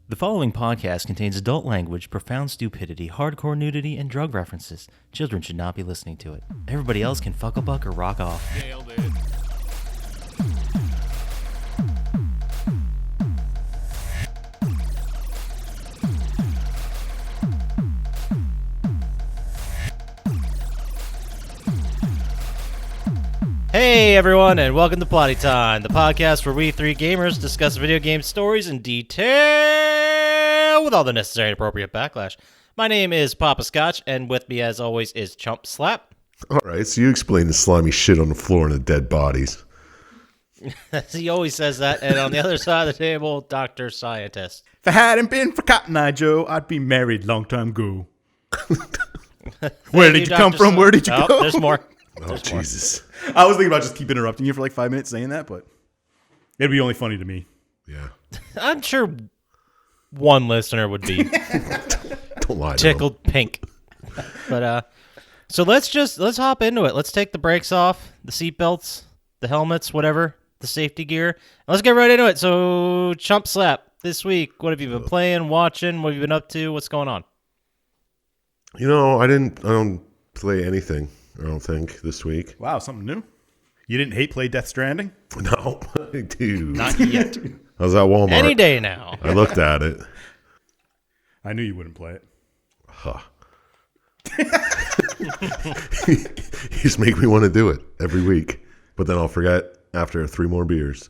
The following podcast contains adult language, profound stupidity, hardcore nudity, and drug references. Children should not be listening to it. Everybody else can fuck a buck or rock off. Nailed it. Hey everyone, and welcome to Plotty Time, the podcast where we three gamers discuss video game stories in detail with all the necessary and appropriate backlash. My name is Poppascotch, and with me as always is Chump Slap. All right, so you explain the slimy shit on the floor and the dead bodies. He always says that, and on the other side of the table, Dr. Syintist. If it hadn't been for Cotton Eye Joe, I'd be married long time ago. Where did you come from? Where did you go? There's more. Oh, Jesus. I was thinking about just keep interrupting you for like 5 minutes saying that, but it'd be only funny to me. Yeah. I'm sure one listener would be Don't lie to tickled pink. But so let's hop into it. Let's take the brakes off, the seatbelts, the helmets, whatever, the safety gear. Let's get right into it. So Chump Slap, this week, what have you been playing, watching? What have you been up to? What's going on? You know, I don't play anything, I don't think, this week. Wow, something new. You didn't play Death Stranding? No, I do. Not yet. I was at Walmart. Any day now. I looked at it. I knew you wouldn't play it. Huh. You just make me want to do it every week, but then I'll forget after 3 more beers.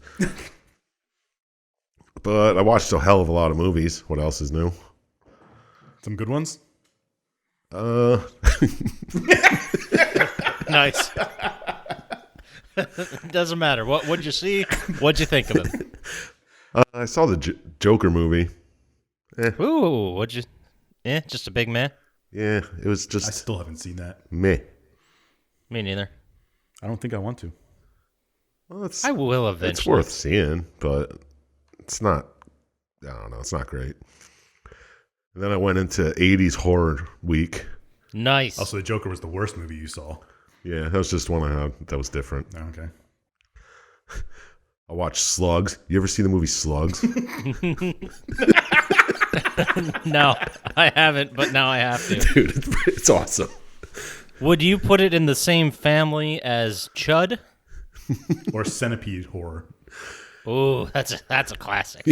But I watched a hell of a lot of movies. What else is new? Some good ones? Nice. Doesn't matter. What'd you see? What'd you think of it? I saw the Joker movie. Ooh, what'd you... just a big meh? Yeah, it was I just still haven't seen that. meh. Me neither. I don't think I want to. Well, I will eventually. It's worth seeing, but it's not. I don't know. It's not great. And then I went into 80s horror week. Nice. Also, The Joker was the worst movie you saw. Yeah, that was just one I had that was different. Oh, okay. I watched Slugs. You ever see the movie Slugs? No, I haven't, but now I have to. Dude, it's awesome. Would you put it in the same family as Chud? Or Centipede horror. Ooh, that's a classic.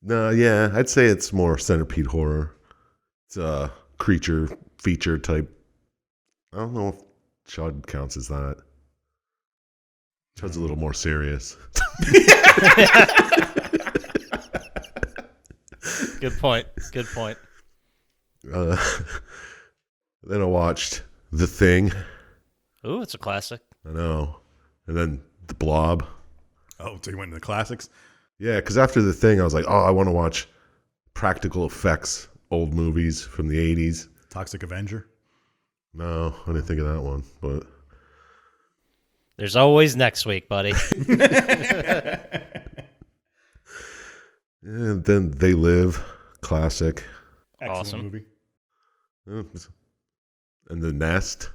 No, yeah, I'd say it's more centipede horror. It's a creature feature type. I don't know if Chud counts as that. Chud's a little more serious. Good point. Good point. Then I watched The Thing. Ooh, it's a classic. I know. And then The Blob. Oh, so you went into the classics? Yeah, because after The Thing, I was like, oh, I want to watch practical effects, old movies from the 80s. Toxic Avenger? No, I didn't think of that one, but... There's always next week, buddy. And then They Live, classic. Excellent Awesome. movie. And The Nest.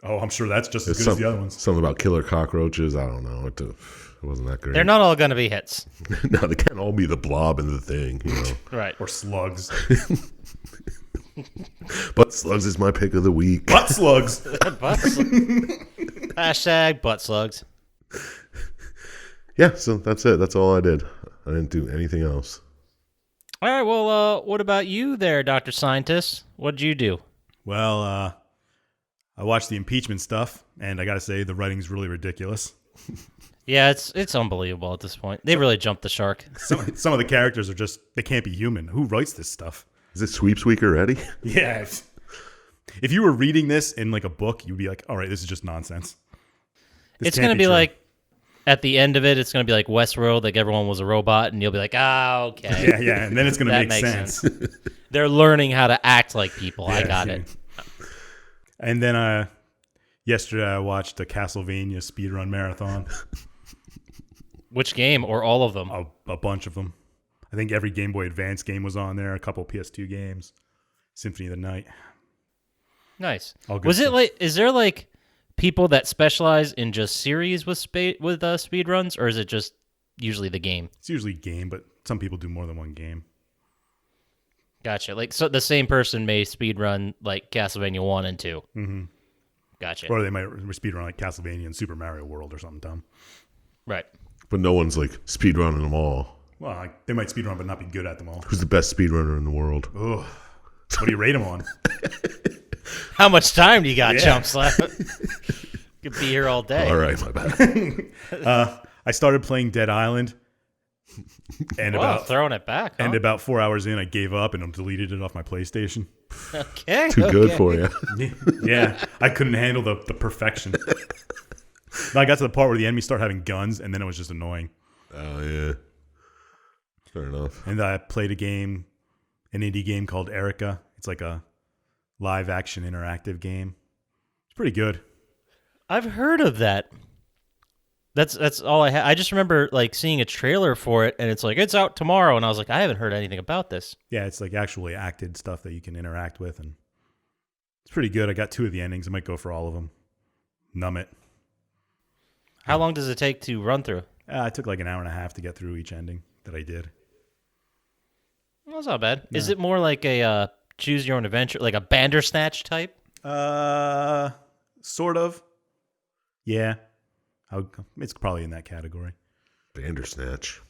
Oh, I'm sure that's just as There's good as the other ones. Something about killer cockroaches. I don't know. It wasn't that great. They're not all going to be hits. No, they can't all be The Blob and The Thing, you know. Right. Or Slugs. But Slugs is my pick of the week. Butt Slugs! Hashtag butt slugs. Yeah, so that's it. That's all I did. I didn't do anything else. All right, well, what about you there, Dr. Syintist? What'd you do? Well, I watched the impeachment stuff, and I got to say, the writing's really ridiculous. Yeah, it's unbelievable at this point. They really jumped the shark. Some of the characters are just, they can't be human. Who writes this stuff? Is it Sweeps Week already? Yeah. If you were reading this in like a book, you'd be like, all right, this is just nonsense. It's going to be like, at the end of it, it's going to be like Westworld, like everyone was a robot, and you'll be like, okay. Yeah, and then it's going to That make makes sense. They're learning how to act like people. I got it. And then yesterday I watched a Castlevania speedrun marathon. Which game, or all of them? A bunch of them. I think every Game Boy Advance game was on there, a couple PS2 games, Symphony of the Night. Nice. All good Was it stuff. like, is there like people that specialize in just series with speed runs, or is it just usually the game? It's usually game, but some people do more than one game. Gotcha. Like, so the same person may speedrun like Castlevania 1 and 2. Mm-hmm. Gotcha. Or they might speedrun like Castlevania and Super Mario World or something dumb. Right. But no one's like speedrunning them all. Well, like, they might speedrun but not be good at them all. Who's the best speedrunner in the world? Ugh. What do you rate them on? How much time do you got, Yeah. Chump Slap? Could be here all day. All right, my bad. I started playing Dead Island, and Throwing it back. Huh? about 4 hours in, I gave up and deleted it off my PlayStation. Okay. Too good for you. Yeah, I couldn't handle the perfection. I got to the part where the enemies start having guns, and then it was just annoying. Oh, yeah. Fair enough. And I played an indie game called Erica. It's like a live action interactive game. It's pretty good. I've heard of that. That's all I had. I just remember like seeing a trailer for it, and it's like it's out tomorrow, and I was like, I haven't heard anything about this. Yeah, it's like actually acted stuff that you can interact with, and it's pretty good. I got 2 of the endings. I might go for all of them. Numb it. How long does it take to run through? It took like an hour and a half to get through each ending that I did. Well, that's not bad. No. Is it more like a choose your own adventure, like a Bandersnatch type? Sort of. Yeah. It's probably in that category. Bandersnatch.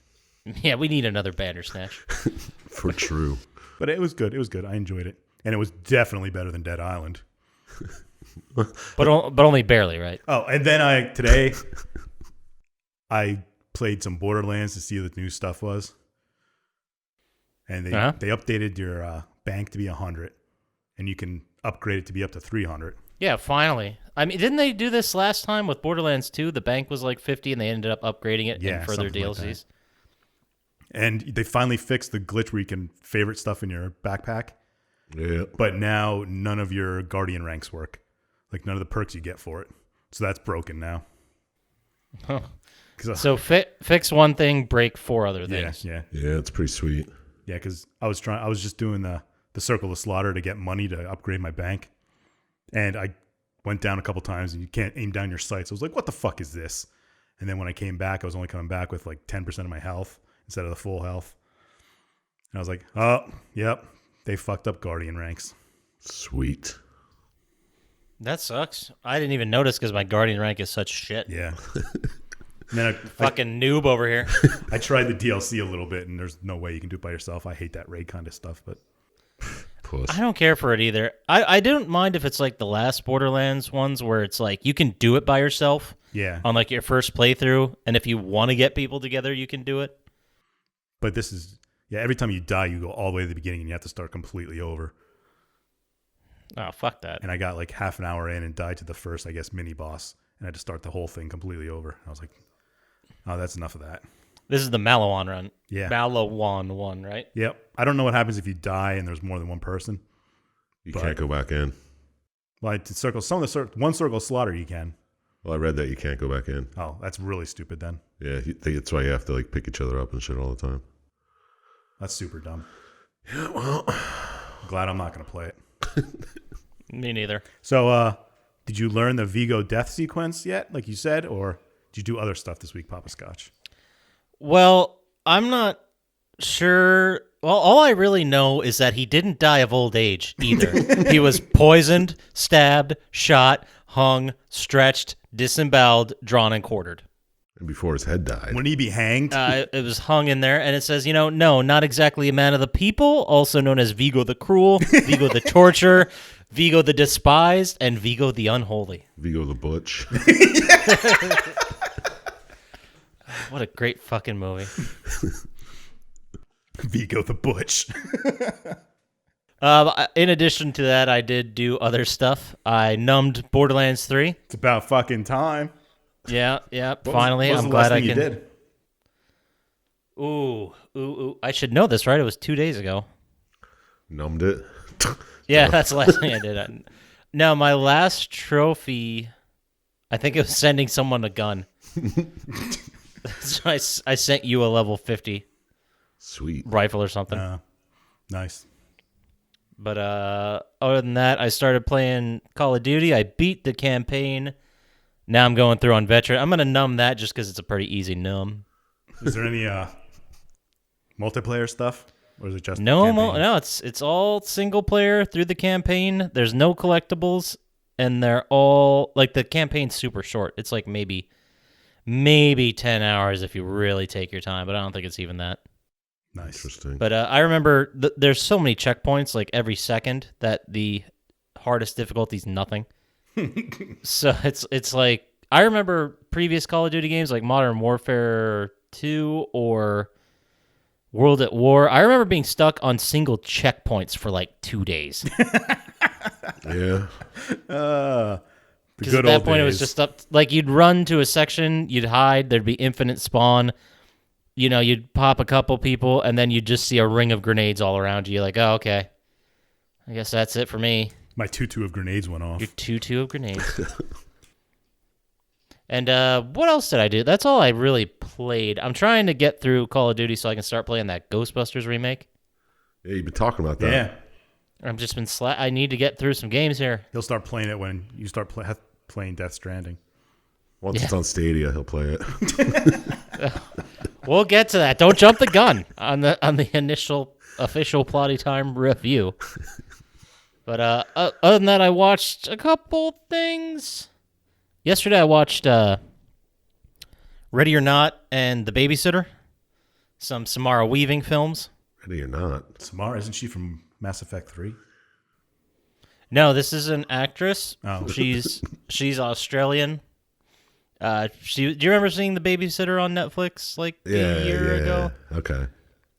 Yeah, we need another Bandersnatch. For true. But it was good. It was good. I enjoyed it. And it was definitely better than Dead Island. but only barely, right? Oh, and then today I played some Borderlands to see what the new stuff was. And they updated your bank to be 100, and you can upgrade it to be up to 300. Yeah, finally. I mean, didn't they do this last time with Borderlands 2? The bank was like 50, and they ended up upgrading it in further DLCs. Like and they finally fixed the glitch where you can favorite stuff in your backpack. Yeah. But now none of your Guardian ranks work. Like none of the perks you get for it. So that's broken now. Huh. So fix one thing, break 4 other things. Yeah. Yeah, it's pretty sweet. Yeah, because I was just doing the Circle of Slaughter to get money to upgrade my bank. And I went down a couple times and you can't aim down your sights. I was like, what the fuck is this? And then when I came back, I was only coming back with like 10% of my health instead of the full health. And I was like, oh, yep, they fucked up Guardian ranks. Sweet. That sucks. I didn't even notice because my Guardian rank is such shit. Yeah. And then Fucking noob over here. I tried the DLC a little bit, and there's no way you can do it by yourself. I hate that raid kind of stuff, but Puss. I don't care for it either. I didn't mind if it's like the last Borderlands ones where it's like you can do it by yourself. yeah. On like your first playthrough, and if you want to get people together, you can do it. But this is, every time you die, you go all the way to the beginning, and you have to start completely over. Oh, fuck that. And I got like half an hour in and died to the first, I guess, mini boss, and I had to start the whole thing completely over. I was like, oh, that's enough of that. This is the Malawan run. Yeah. Malawan one, right? Yep. I don't know what happens if you die and there's more than one person. You can't go back in. Well, one circle of slaughter you can. Well, I read that you can't go back in. Oh, that's really stupid then. Yeah, that's why you have to like pick each other up and shit all the time. That's super dumb. Yeah, well, Glad I'm not going to play it. Me neither. So, did you learn the Vigo death sequence yet, like you said, or did you do other stuff this week, Poppascotch? Well, I'm not sure. Well, all I really know is that he didn't die of old age either. He was poisoned, stabbed, shot, hung, stretched, disemboweled, drawn, and quartered. and before his head died. Wouldn't he be hanged? It was hung in there, and it says, no, not exactly a man of the people, also known as Vigo the Cruel, Vigo the Torturer, Vigo the Despised, and Vigo the Unholy. Vigo the Butch. What a great fucking movie. Vigo the Butch. In addition to that, I did do other stuff. I numbed Borderlands 3. It's about fucking time. Yeah. Finally, what was I'm the last glad I thing can. You did? Ooh. I should know this, right? It was 2 days ago. Numbed it. Yeah, that's the last thing I did. No, my last trophy, I think it was sending someone a gun. So I sent you a level 50 Sweet. rifle or something. Nice. But other than that, I started playing Call of Duty. I beat the campaign. Now I'm going through on veteran. I'm going to numb that just because it's a pretty easy numb. Is there any multiplayer stuff, or is it just No, campaign? no, it's all single player through the campaign. There's no collectibles, and they're all like the campaign's super short. It's like maybe 10 hours if you really take your time, but I don't think it's even that. Nice. Interesting. But I remember there's so many checkpoints like every second that the hardest difficulty is nothing. So it's like I remember previous Call of Duty games like Modern Warfare 2 or World at War. I remember being stuck on single checkpoints for like 2 days. Yeah. The Because good at that old point days. it was just up. Like you'd run to a section, you'd hide, there'd be infinite spawn. You know, you'd pop a couple people, and then you'd just see a ring of grenades all around you. You're like, oh, okay. I guess that's it for me. My 2-2 of grenades went off. Your 2-2 of grenades. And what else did I do? That's all I really played. I'm trying to get through Call of Duty so I can start playing that Ghostbusters remake. Yeah, you've been talking about that. Yeah. I've just been I need to get through some games here. He'll start playing it when you start playing Death Stranding. Once it's on Stadia, he'll play it. We'll get to that. Don't jump the gun on the initial official Plotty Time review. But other than that, I watched a couple things. Yesterday, I watched Ready or Not and The Babysitter, some Samara Weaving films. Ready or not. Samara, isn't she from Mass Effect 3? No, this is an actress. Oh. She's Australian. Do you remember seeing The Babysitter on Netflix like a year ago? Okay.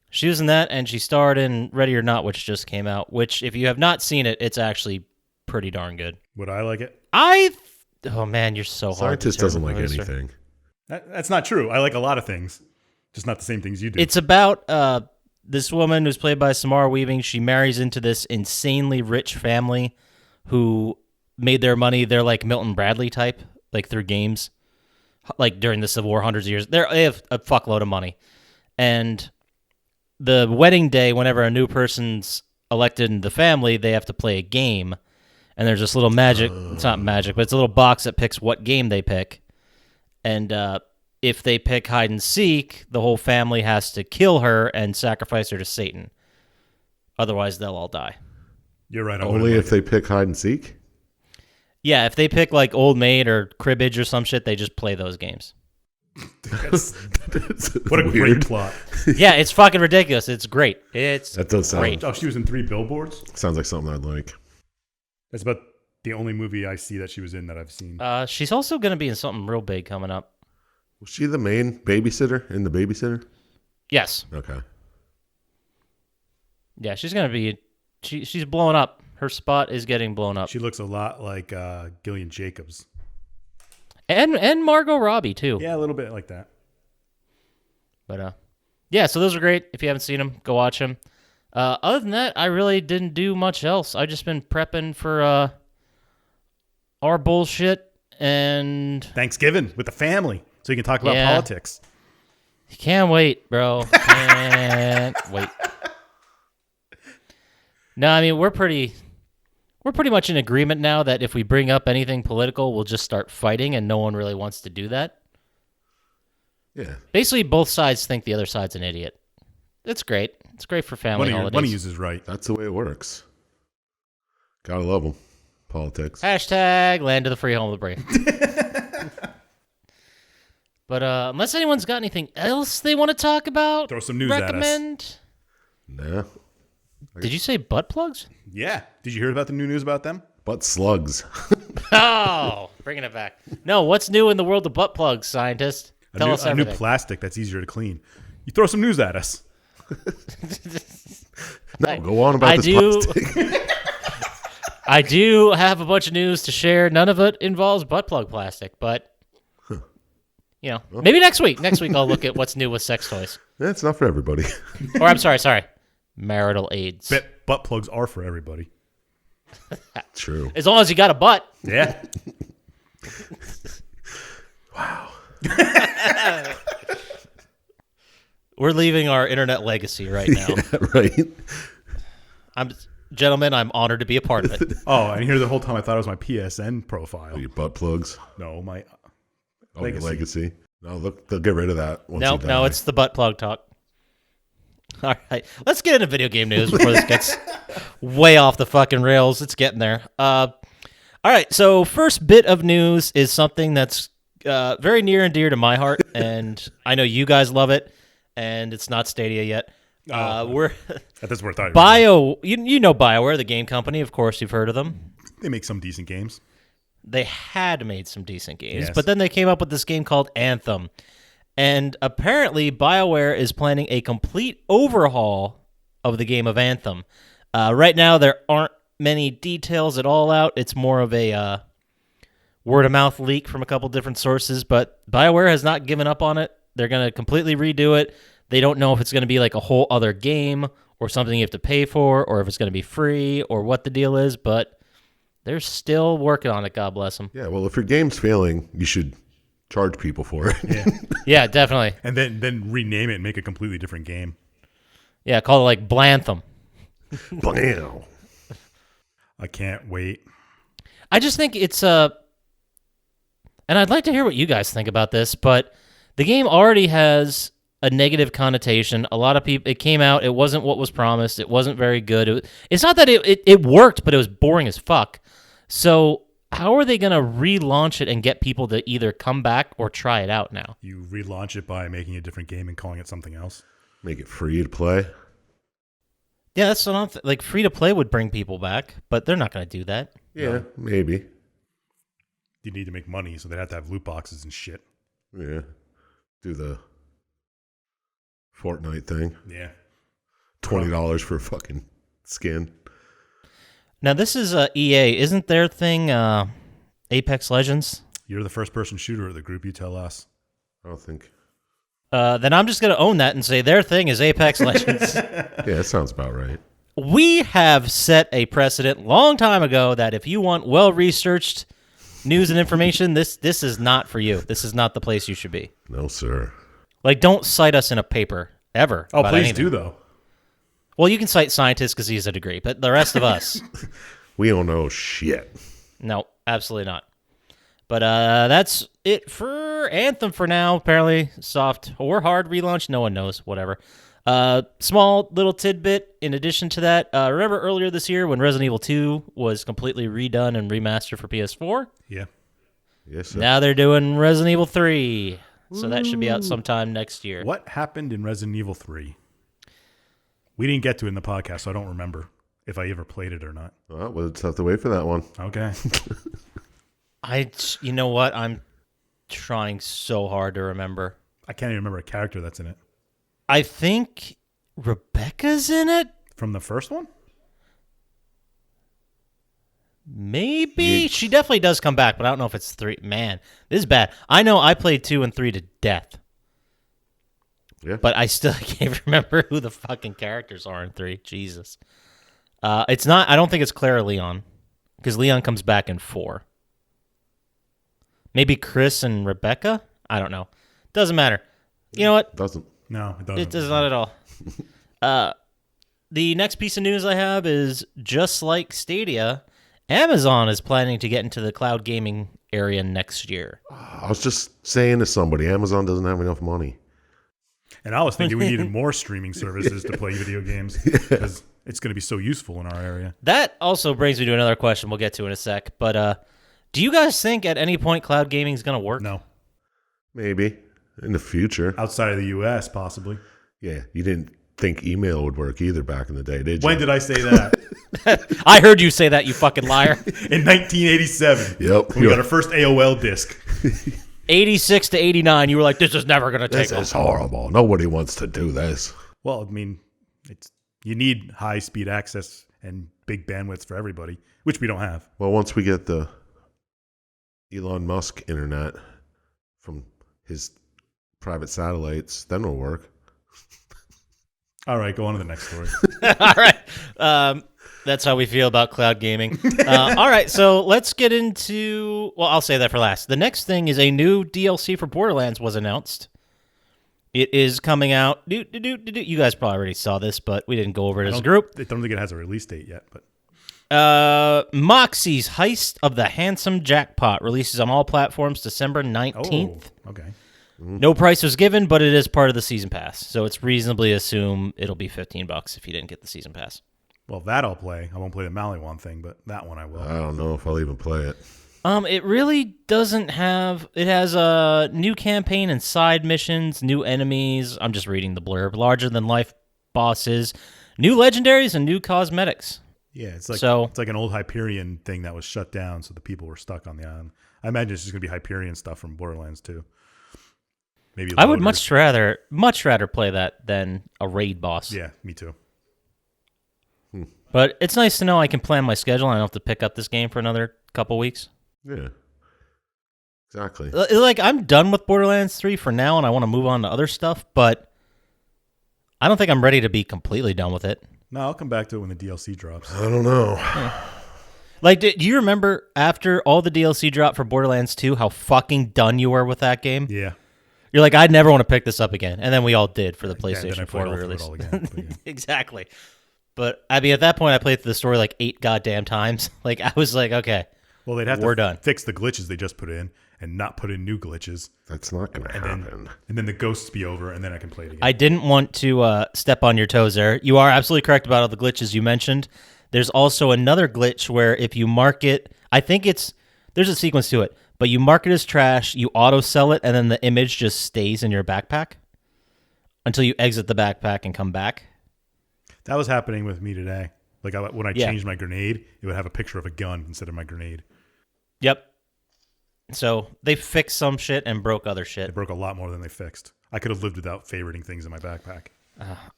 She was in that, and she starred in Ready or Not, which just came out, which, if you have not seen it, it's actually pretty darn good. Would I like it? Oh, man, you're so hard. Syintist doesn't like anything. That's not true. I like a lot of things, just not the same things you do. It's about this woman who's played by Samara Weaving. She marries into this insanely rich family who made their money. They're like Milton Bradley type, like through games, like during the Civil War, hundreds of years. They have a fuckload of money. And the wedding day, whenever a new person's elected in the family, they have to play a game. And there's this little magic. It's not magic, but it's a little box that picks what game they pick. And if they pick hide and seek, the whole family has to kill her and sacrifice her to Satan. Otherwise, they'll all die. You're right. Only if they pick hide and seek? Yeah, if they pick like Old Maid or Cribbage or some shit, they just play those games. What a great plot. Yeah, it's fucking ridiculous. It's great. That does sound great. Oh, she was in 3 Billboards? Sounds like something I'd like. That's about the only movie I see that she was in that I've seen. She's also going to be in something real big coming up. Was she the main babysitter in The Babysitter? Yes. Okay. Yeah, she's going to be... She's blowing up. Her spot is getting blown up. She looks a lot like Gillian Jacobs. And Margot Robbie, too. Yeah, a little bit like that. But, yeah, so those are great. If you haven't seen them, go watch them. Other than that, I really didn't do much else. I've just been prepping for our bullshit and... Thanksgiving with the family, so you can talk about politics. Can't wait, bro. Can't wait. No, I mean, we're pretty much in agreement now that if we bring up anything political, we'll just start fighting, and no one really wants to do that. Yeah. Basically, both sides think the other side's an idiot. It's great. It's great for family holidays. One of you is right. That's the way it works. Gotta love them. Politics. Hashtag land of the free, home of the brave. But unless anyone's got anything else they want to talk about, Throw some news at us. recommend. Nah. Did you say butt plugs? Yeah. Did you hear about the new news about them? Butt slugs. Oh, bringing it back. No, what's new in the world of butt plugs, scientist? Tell us A new everything. plastic that's easier to clean. You throw some news at us. No, go on about this plastic. I do have a bunch of news to share. None of it involves butt plug plastic, but you know, maybe next week. Next week I'll look at what's new with sex toys. It's not for everybody. Or I'm sorry, marital aids. Butt plugs are for everybody. True. As long as you got a butt. Yeah. Wow. We're leaving our internet legacy right now. Yeah, right. Gentlemen, I'm honored to be a part of it. Oh, and here the whole time I thought it was my PSN profile. Your butt plugs. No, my Oh, your legacy. No, they'll get rid of that. Once you die. No, it's the butt plug talk. All right, let's get into video game news before this gets way off the fucking rails. It's getting there. All right, so first bit of news is something that's very near and dear to my heart, and I know you guys love it, and it's not Stadia yet. We're That's where I thought. you know BioWare, the game company. Of course, you've heard of them. They make some decent games. They had made some decent games, Yes. but then they came up with this game called Anthem. And apparently, BioWare is planning a complete overhaul of the game of Anthem. Right now, there aren't many details at all out. It's more of a word-of-mouth leak from a couple different sources, but BioWare has not given up on it. They're going to completely redo it. They don't know if it's going to be like a whole other game or something you have to pay for or if it's going to be free or what the deal is, but they're still working on it, God bless them. Yeah, well, if your game's failing, you should charge people for it. Yeah. Yeah, definitely. And then rename it and make a completely different game. Yeah, call it like Blantham. Blam. I can't wait. I just think it's and I'd like to hear what you guys think about this, but the game already has a negative connotation. A lot of people, it came out, it wasn't what was promised, it wasn't very good. It's not that it worked, but it was boring as fuck. So how are they going to relaunch it and get people to either come back or try it out now? You relaunch it by making a different game and calling it something else. Make it free to play. Yeah, that's what I'm like. Free to play would bring people back, but they're not going to do that. Yeah, maybe. You need to make money, so they have to have loot boxes and shit. Yeah. Do the Fortnite thing. Yeah. $20 for a fucking skin. Now, this is EA. Isn't their thing Apex Legends? You're the first-person shooter of the group. You tell us. I don't think. Then I'm just going to own that and say their thing is Apex Legends. Yeah, that sounds about right. We have set a precedent long time ago that if you want well-researched news and information, this is not for you. This is not the place you should be. No, sir. Like, don't cite us in a paper, ever. Oh, about please anything. do, though. Well, you can cite Syintist because he has a degree, but the rest of us, We don't know shit. no, absolutely not. But that's it for Anthem for now. Apparently, soft or hard relaunch, no one knows, whatever. Small little tidbit in addition to that. Remember earlier this year when Resident Evil 2 was completely redone and remastered for PS4? Yeah. Yes, sir. Now they're doing Resident Evil 3. So that should be out sometime next year. What happened in Resident Evil 3? We didn't get to it in the podcast, so I don't remember if I ever played it or not. Well, we'll just have to wait for that one. Okay. You know what? I'm trying so hard to remember. I can't even remember a character that's in it. I think Rebecca's in it? From the first one? Maybe. She definitely does come back, but I don't know if it's 3. Man, this is bad. I know I played 2 and 3 to death. Yeah. But I still can't remember who the fucking characters are in 3. Jesus. It's not. I don't think it's Claire or Leon, because Leon comes back in 4. Maybe Chris and Rebecca? I don't know. Doesn't matter. You know what? Doesn't. No, it doesn't. It does not at all. The next piece of news I have is just like Stadia, Amazon is planning to get into the cloud gaming area next year. I was just saying to somebody, Amazon doesn't have enough money. And I was thinking we needed more streaming services to play video games because it's going to be so useful in our area. That also brings me to another question we'll get to in a sec. But do you guys think at any point cloud gaming is going to work? No. Maybe. In the future. Outside of the U.S., possibly. Yeah. You didn't think email would work either back in the day, did you? When did I say that? I heard you say that, you fucking liar. In 1987. Yep. When we got our first AOL disc. 86 to 89, you were like, this is never going to take This off. is horrible. Nobody wants to do this. Well, I mean, you need high-speed access and big bandwidths for everybody, which we don't have. Well, once we get the Elon Musk internet from his private satellites, then it'll work. All right, go on to the next story. All right. That's how we feel about cloud gaming. All right, so let's get into... Well, I'll say that for last. The next thing is a new DLC for Borderlands was announced. It is coming out... You guys probably already saw this, but we didn't go over it as a group. I don't think it has a release date yet, but... Moxie's Heist of the Handsome Jackpot releases on all platforms December 19th. Oh, okay. No price was given, but it is part of the season pass, so it's reasonably assume it'll be $15 if you didn't get the season pass. Well, that I'll play. I won't play the Maliwan thing, but that one I will. I don't know if I'll even play it. It really doesn't have. It has a new campaign and side missions, new enemies. I'm just reading the blurb. Larger than life bosses, new legendaries, and new cosmetics. Yeah, it's like an old Hyperion thing that was shut down, so the people were stuck on the island. I imagine it's just gonna be Hyperion stuff from Borderlands 2. Maybe I would much rather play that than a raid boss. Yeah, me too. But it's nice to know I can plan my schedule. I don't have to pick up this game for another couple weeks. Yeah. Exactly. Like, I'm done with Borderlands 3 for now, and I want to move on to other stuff, but I don't think I'm ready to be completely done with it. No, I'll come back to it when the DLC drops. I don't know. Yeah. Like, do you remember after all the DLC dropped for Borderlands 2, how fucking done you were with that game? Yeah. You're like, I'd never want to pick this up again. And then we all did for the PlayStation 4 all release. All again, but yeah. Exactly. But, I mean, at that point, I played through the story like 8 goddamn times. Like, I was like, okay, well, they'd have we're to done. fix the glitches they just put in and not put in new glitches. That's not going to happen. And then the ghosts be over, and then I can play it again. I didn't want to step on your toes there. You are absolutely correct about all the glitches you mentioned. There's also another glitch where if you mark it, there's a sequence to it, but you mark it as trash, you auto-sell it, and then the image just stays in your backpack until you exit the backpack and come back. That was happening with me today. Like, when I changed my grenade, it would have a picture of a gun instead of my grenade. Yep. So they fixed some shit and broke other shit. They broke a lot more than they fixed. I could have lived without favoriting things in my backpack.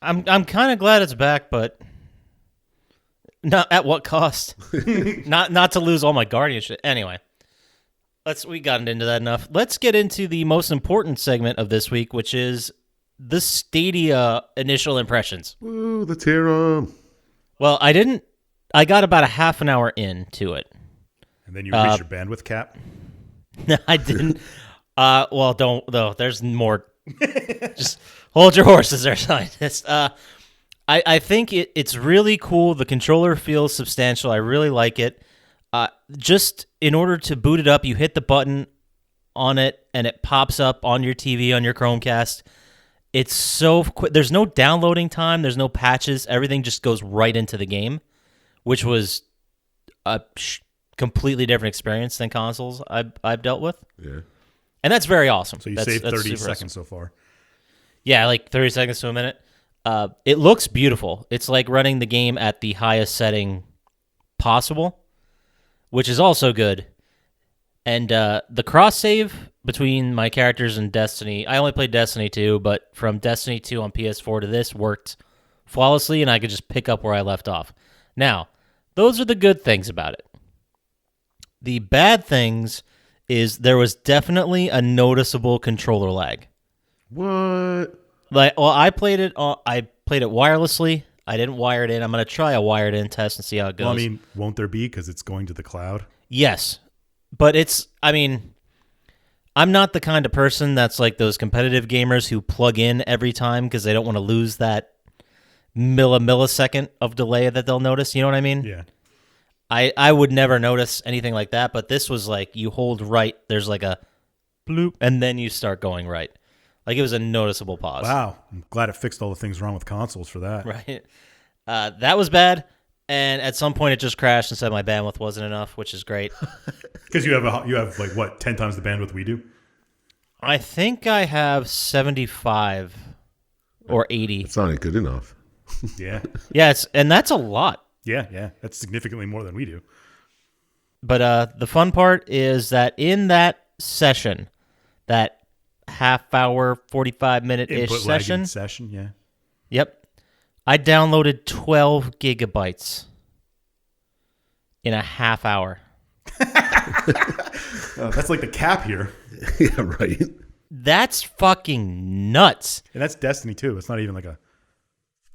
I'm kind of glad it's back, but not at what cost? not to lose all my Guardian shit. Anyway, we gotten into that enough. Let's get into the most important segment of this week, which is the Stadia initial impressions. Woo, let's hear them. Well, I got about a half an hour into it. And then you reached your bandwidth cap? No, I didn't. Well, don't, though. There's more. Just hold your horses there, Syintist. I think it's really cool. The controller feels substantial. I really like it. Just in order to boot it up, you hit the button on it, and it pops up on your TV, on your Chromecast. It's so quick. There's no downloading time. There's no patches. Everything just goes right into the game, which was a completely different experience than consoles I've dealt with. Yeah. And that's very awesome. So you saved 30 seconds so far. Yeah, like 30 seconds to a minute. It looks beautiful. It's like running the game at the highest setting possible, which is also good. And the cross-save between my characters and Destiny, I only played Destiny 2, but from Destiny 2 on PS4 to this worked flawlessly, and I could just pick up where I left off. Now, those are the good things about it. The bad things is there was definitely a noticeable controller lag. What? I played it wirelessly. I didn't wire it in. I'm going to try a wired in test and see how it goes. Well, I mean, won't there be because it's going to the cloud? Yes. But I'm not the kind of person that's like those competitive gamers who plug in every time because they don't want to lose that millisecond of delay that they'll notice. You know what I mean? Yeah. I would never notice anything like that, but this was like you hold right, there's like a bloop, and then you start going right. Like it was a noticeable pause. Wow. I'm glad it fixed all the things wrong with consoles for that. Right. That was bad, and at some point it just crashed and said my bandwidth wasn't enough, which is great. Because you have like, what, 10 times the bandwidth we do? I think I have 75 or 80. It's not good enough. Yeah. Yeah, and that's a lot. Yeah. That's significantly more than we do. But the fun part is that in that session, that half hour, 45-minute-ish session. Yeah. Yep. I downloaded 12 gigabytes in a half hour. That's like the cap here. Yeah, right. That's fucking nuts. And that's Destiny 2. It's not even like a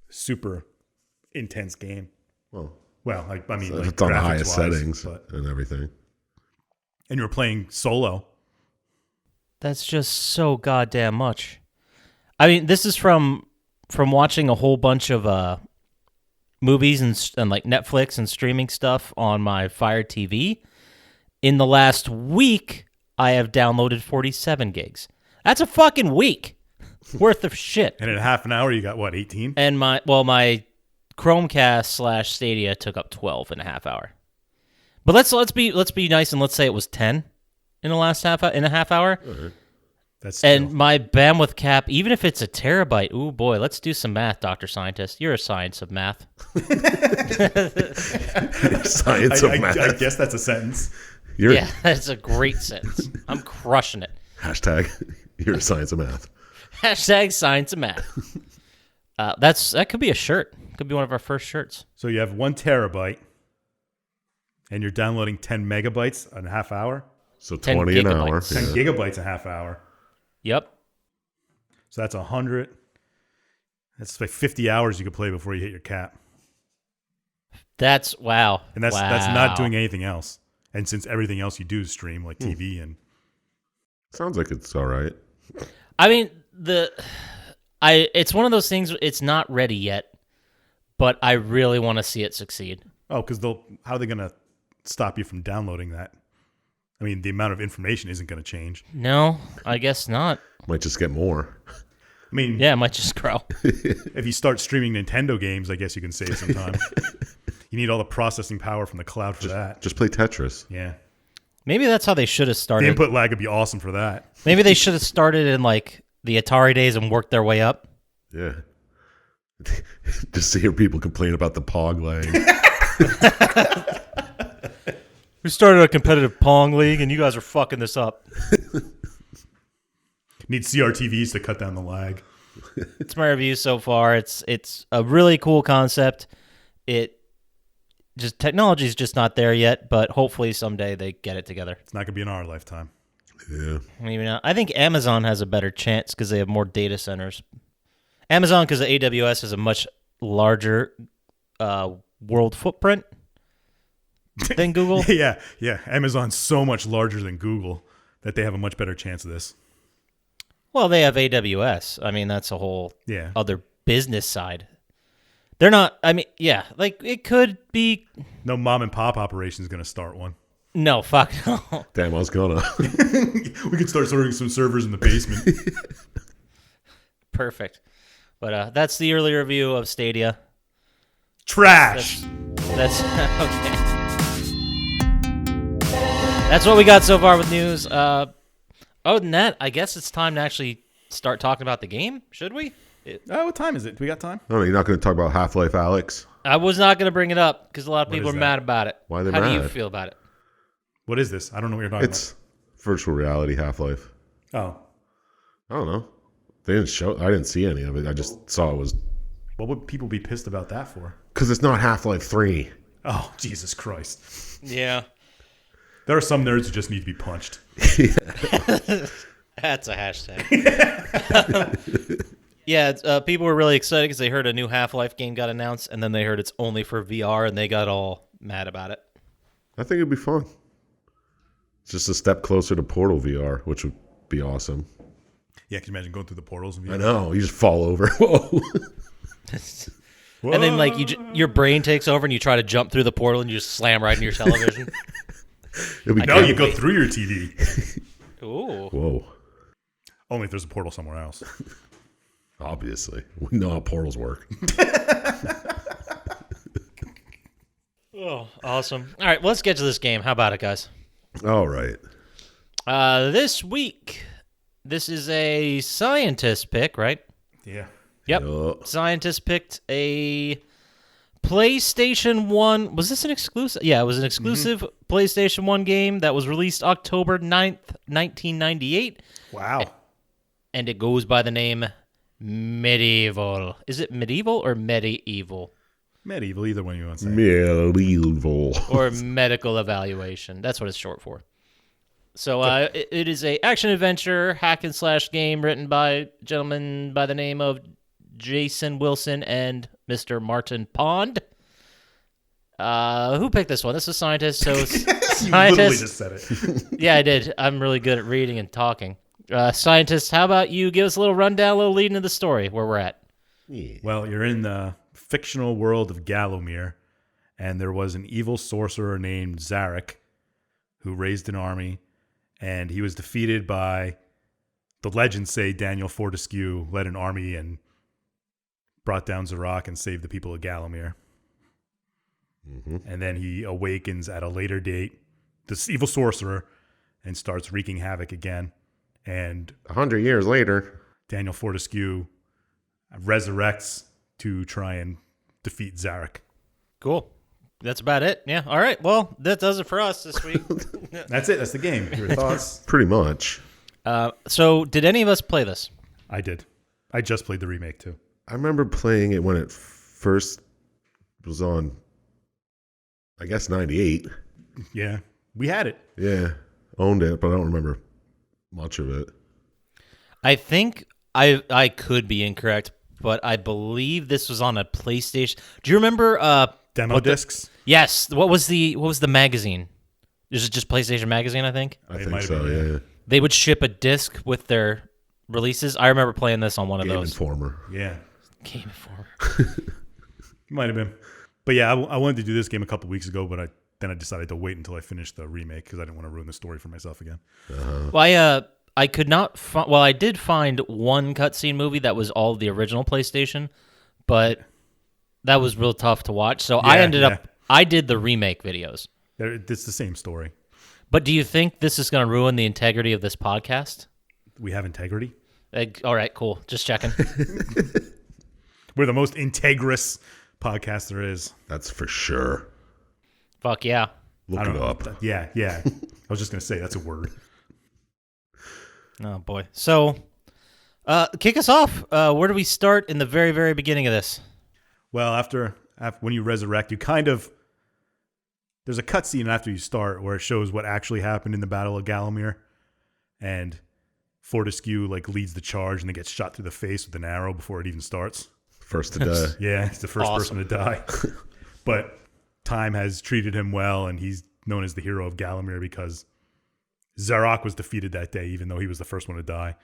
super intense game. Well, I mean, so like it's on the highest graphics-wise, settings and everything. And you were playing solo. That's just so goddamn much. I mean, this is from watching a whole bunch of movies and like Netflix and streaming stuff on my Fire TV. In the last week, I have downloaded 47 gigs. That's a fucking week worth of shit. And in half an hour, you got what, 18? And my Chromecast / Stadia took up 12 and a half hour. But let's be nice and let's say it was 10 in the last half hour. Right. That's And still, my bandwidth cap, even if it's a terabyte, ooh boy, let's do some math, Dr. Scientist. You're a science of math. Science of math. I guess that's a sentence. Yeah, that's a great sentence. I'm crushing it. Hashtag, you're a science of math. Hashtag science of math. That could be a shirt. Could be one of our first shirts. So you have 1 terabyte, and you're downloading 10 megabytes in a half hour. So 10 20 an hour. gigabytes. 10 Yeah. gigabytes a half hour. Yep. So that's 100. That's like 50 hours you could play before you hit your cap. That's wow. And that's Wow. not doing anything else. And since everything else you do is stream, like TV and Sounds like it's all right. I mean, it's one of those things. It's not ready yet, but I really want to see it succeed. because how are they going to stop you from downloading that? I mean, the amount of information isn't going to change. No, I guess not. Might just get more. I mean, Yeah, it might just grow. if you start streaming Nintendo games, I guess you can save some time. You need all the processing power from the cloud for that. Just play Tetris. Yeah. Maybe that's how they should have The started. input lag would be awesome for that. Maybe they should have started in like the Atari days and worked their way up. Yeah. Just to hear people complain about the Pog lag. We started a competitive Pong league, and you guys are fucking this up. Need CRTVs to cut down the lag. It's my review so far. It's a really cool concept. Technology is just not there yet, but hopefully someday they get it together. It's not going to be in our lifetime. Yeah. Maybe not. I think Amazon has a better chance because they have more data centers. Amazon, because the AWS has a much larger world footprint than Google. Yeah. Amazon's so much larger than Google that they have a much better chance of this. Well, they have AWS. I mean, that's a whole Yeah. other business side. They're not. I mean, yeah, like it could be. No mom and pop operation is going to start one. No, fuck no. Damn, I was gonna. We could start sorting some servers in the basement. Perfect. But that's the early review of Stadia. Trash. That's okay. That's what we got so far with news. Other than that, I guess it's time to actually start talking about the game. Should we? What time is it? Do we got time? No, you're not going to talk about Half-Life Alex? I was not going to bring it up because a lot of people is are that? mad about it. Why are they How do you mad? feel about it? What is this? I don't know what you're talking It's virtual reality Half-Life. about. I don't know. They didn't show. I didn't see any of it. I just saw it was What would people be pissed about that for? because it's not Half-Life 3. Oh, Jesus Christ. Yeah. There are some nerds who just need to be punched. That's a hashtag. Yeah, people were really excited because they heard a new Half-Life game got announced, and then they heard it's only for VR, and they got all mad about it. I think it'd be fun. It's just a step closer to Portal VR, which would be awesome. Yeah, can you imagine going through the portals? And I know. You just fall over. Whoa. And then, like, your brain takes over, and you try to jump through the portal, and you just slam right into your television. It'll be No, great. you go through your TV. Ooh. Whoa. Only if there's a portal somewhere else. Obviously. We know how portals work. Oh, awesome. All right, well, let's get to this game. How about it, guys? All right. This week, this is a Syintist pick, right? Yeah. Yep. Uh, Syintist picked a PlayStation 1. Was this an exclusive? Yeah, it was an exclusive PlayStation 1 game that was released October 9th, 1998. Wow. And it goes by the name Medieval. Is it Medieval or Medieval? Medieval, either one you want to say. Medieval. Or Medical Evaluation. That's what it's short for. So it is a action-adventure hack-and-slash game written by a gentleman by the name of Jason Wilson and Mr. Martin Pond. Who picked this one? This is Syintist. So You literally just said it. Yeah, I did. I'm really good at reading and talking. Syintist, how about you give us a little rundown, a little lead into the story, where we're at? Yeah. Well, you're in the fictional world of Gallowmere, and there was an evil sorcerer named Zarek who raised an army, and he was defeated by the legends say Daniel Fortescue led an army and brought down Zarok and saved the people of Gallowmere. Mm-hmm. And then he awakens at a later date, this evil sorcerer, and starts wreaking havoc again. And 100 years later, Daniel Fortescue resurrects to try and defeat Zarek. Cool. That's about it. Yeah. All right. Well, that does it for us this week. That's it. That's the game. Your thoughts? pretty much. So, did any of us play this? I did. I just played the remake too. I remember playing it when it first was on, I guess, 98. Yeah. We had it. Yeah, owned it, but I don't remember much of it. I think I could be incorrect, but I believe this was on a PlayStation. Do you remember Demo discs? Yes. What was the magazine? Is it just PlayStation Magazine, I think? I It think might have so, been, yeah. They would ship a disc with their releases. I remember playing this on one of Game those. Informer. Yeah. Game Informer. Might have been. But yeah, I wanted to do this game a couple weeks ago, but then I decided to wait until I finished the remake because I didn't want to ruin the story for myself again. Well, I could not well, I did find one cutscene movie that was all the original PlayStation, but that was real tough to watch. So I ended up I did the remake videos. It's the same story. But do you think this is going to ruin the integrity of this podcast? We have integrity. All right, cool. Just checking. We're the most integrous podcast there is. That's for sure. Fuck yeah. Look it up. Yeah. I was just going to say that's a word. Oh, boy. So, kick us off. Where do we start in the very, very beginning of this? Well, after when you resurrect, you kind of... There's a cutscene after you start where it shows what actually happened in the Battle of Gallowmere. And Fortescue leads the charge and then gets shot through the face with an arrow before it even starts. First to die. Yeah, he's the first person to die. But time has treated him well, and he's known as the hero of Gallowmere because Zarok was defeated that day, even though he was the first one to die.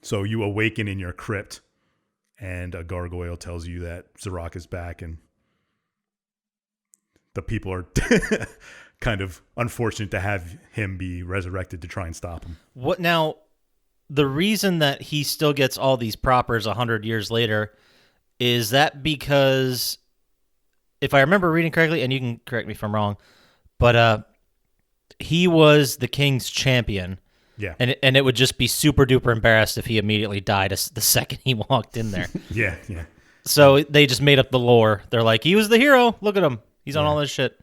So you awaken in your crypt, and a gargoyle tells you that Zarok is back, and the people are kind of unfortunate to have him be resurrected to try and stop him. What now? The reason that he still gets all these propers 100 years later is that because, if I remember reading correctly, and you can correct me if I'm wrong, but he was the king's champion. Yeah. And it would just be super duper embarrassed if he immediately died the second he walked in there. Yeah. So they just made up the lore. They're like, he was the hero. Look at him. He's on all this shit.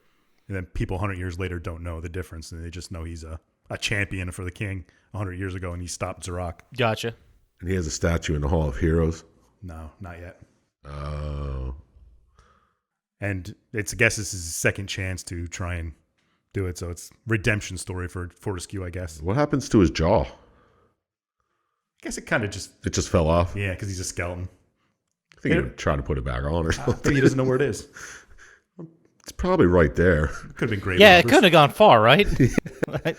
And then people 100 years later don't know the difference, and they just know he's a champion for the king 100 years ago, and he stopped Zarok. Gotcha. And he has a statue in the Hall of Heroes. No, not yet. Oh. And I guess this is his second chance to try and do it, so it's redemption story for Fortescue, I guess. What happens to his jaw? I guess it kind of just... It just fell off? Yeah, because he's a skeleton. I think he would try to put it back on or I something. think he doesn't know where it is. It's probably right there. Could have been great. Yeah, it couldn't have gone far, right? I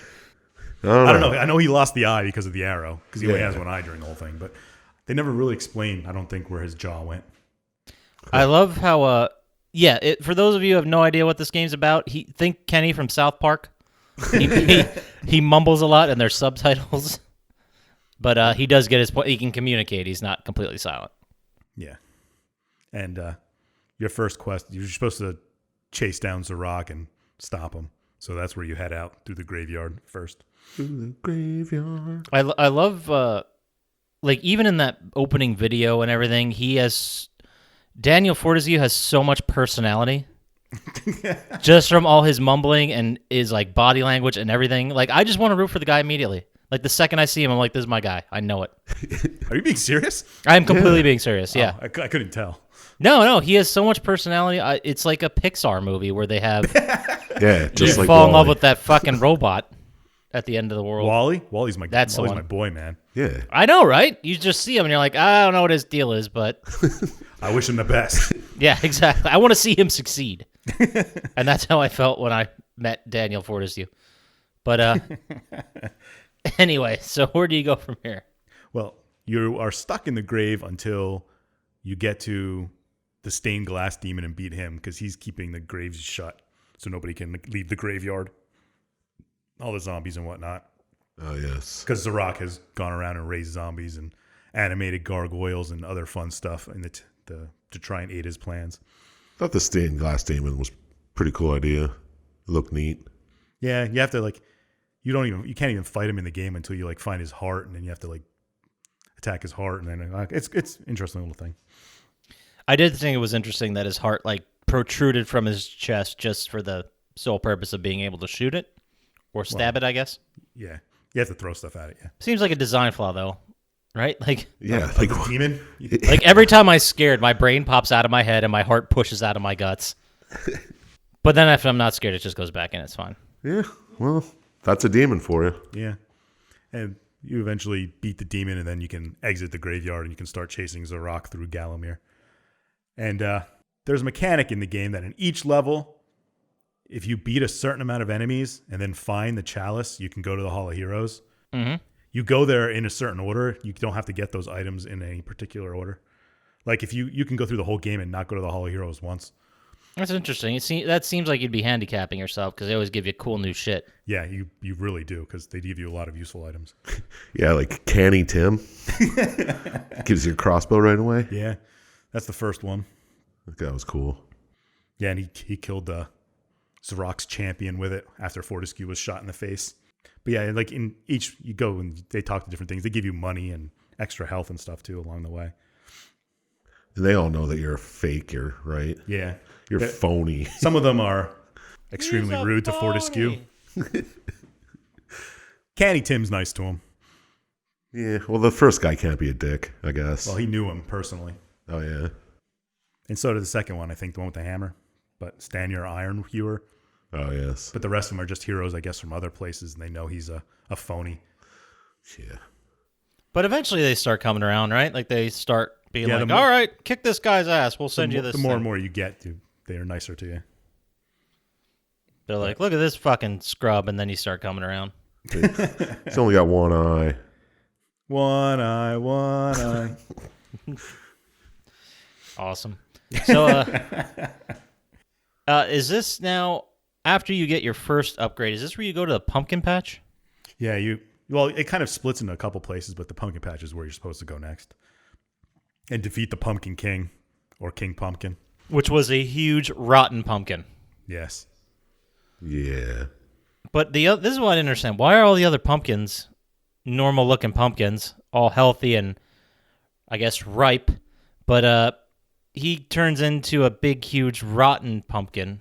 don't know. I know he lost the eye because of the arrow, because he only Yeah. has one eye during the whole thing, but they never really explained, I don't think, where his jaw went. I love how, for those of you who have no idea what this game's about, think Kenny from South Park. He mumbles a lot and there's subtitles, but he does get his point. He can communicate. He's not completely silent. Yeah. And your first quest, you're supposed to chase down Zarok and stop him. So that's where you head out through the graveyard first. Through the graveyard. I love, even in that opening video and everything, Daniel Fortescue has so much personality. Just from all his mumbling and his body language and everything. I just want to root for the guy immediately. The second I see him, I'm like, this is my guy. I know it. Are you being serious? I'm completely being serious, yeah. Oh, I couldn't tell. No, he has so much personality. It's like a Pixar movie where they have Yeah, just you like fall in love Wall-E. with that fucking robot at the end of the world. Wall-E? Wally's That's the one. my boy, man. Yeah. I know, right? You just see him and you're like, I don't know what his deal is, but I wish him the best. yeah, exactly. I want to see him succeed. And that's how I felt when I met Daniel Fortescue. But anyway, so where do you go from here? Well, you are stuck in the grave until you get to the stained glass demon and beat him, because he's keeping the graves shut so nobody can leave the graveyard. All the zombies and whatnot. Oh, yes. Because Zarok has gone around and raised zombies and animated gargoyles and other fun stuff to try and aid his plans. I thought the stained glass demon was a pretty cool idea. It looked neat. Yeah, you have to you can't even fight him in the game until you find his heart, and then you have to attack his heart, and then it's an interesting little thing. I did think it was interesting that his heart protruded from his chest just for the sole purpose of being able to shoot it or stab it, I guess. Yeah, you have to throw stuff at it. Yeah, Seems like a design flaw though, right? Yeah, the demon. Every time I'm scared, my brain pops out of my head and my heart pushes out of my guts. But then if I'm not scared, it just goes back in. It's fine. Yeah, well, that's a demon for you. Yeah, and you eventually beat the demon, and then you can exit the graveyard and you can start chasing Zarok through Gallowmere. And there's a mechanic in the game that in each level, if you beat a certain amount of enemies and then find the chalice, you can go to the Hall of Heroes. Mm-hmm. You go there in a certain order. You don't have to get those items in any particular order. If you can go through the whole game and not go to the Hall of Heroes once. That's interesting. That seems like you'd be handicapping yourself because they always give you cool new shit. Yeah, you really do because they give you a lot of useful items. Yeah, like Canny Tim. Gives you a crossbow right away. Yeah, that's the first one. That was cool. Yeah, and he killed Zarok's champion with it after Fortescue was shot in the face. But yeah, in each, you go and they talk to different things. They give you money and extra health and stuff too along the way. And they all know that you're a faker, right? Yeah. You're phony. Some of them are extremely rude to Fortescue. Canny Tim's nice to him. Yeah, well, the first guy can't be a dick, I guess. Well, he knew him personally. Oh, yeah. And so did the second one, I think, the one with the hammer. But Stanier Iron Hewer. Oh, yes. But the rest of them are just heroes, I guess, from other places, and they know he's a phony. Yeah. But eventually they start coming around, right? They start being all more, right, kick this guy's ass. We'll send you this. The more and more you get, they are nicer to you. They're like, look at this fucking scrub, and then you start coming around. He's only got one eye. One eye. Awesome. So, is this now, after you get your first upgrade, is this where you go to the pumpkin patch? Yeah, it kind of splits into a couple places, but the pumpkin patch is where you're supposed to go next. And defeat the Pumpkin King, or King Pumpkin. Which was a huge, rotten pumpkin. Yes. Yeah. But this is what I didn't understand. Why are all the other pumpkins, normal-looking pumpkins, all healthy and, I guess, ripe, but he turns into a big, huge, rotten pumpkin?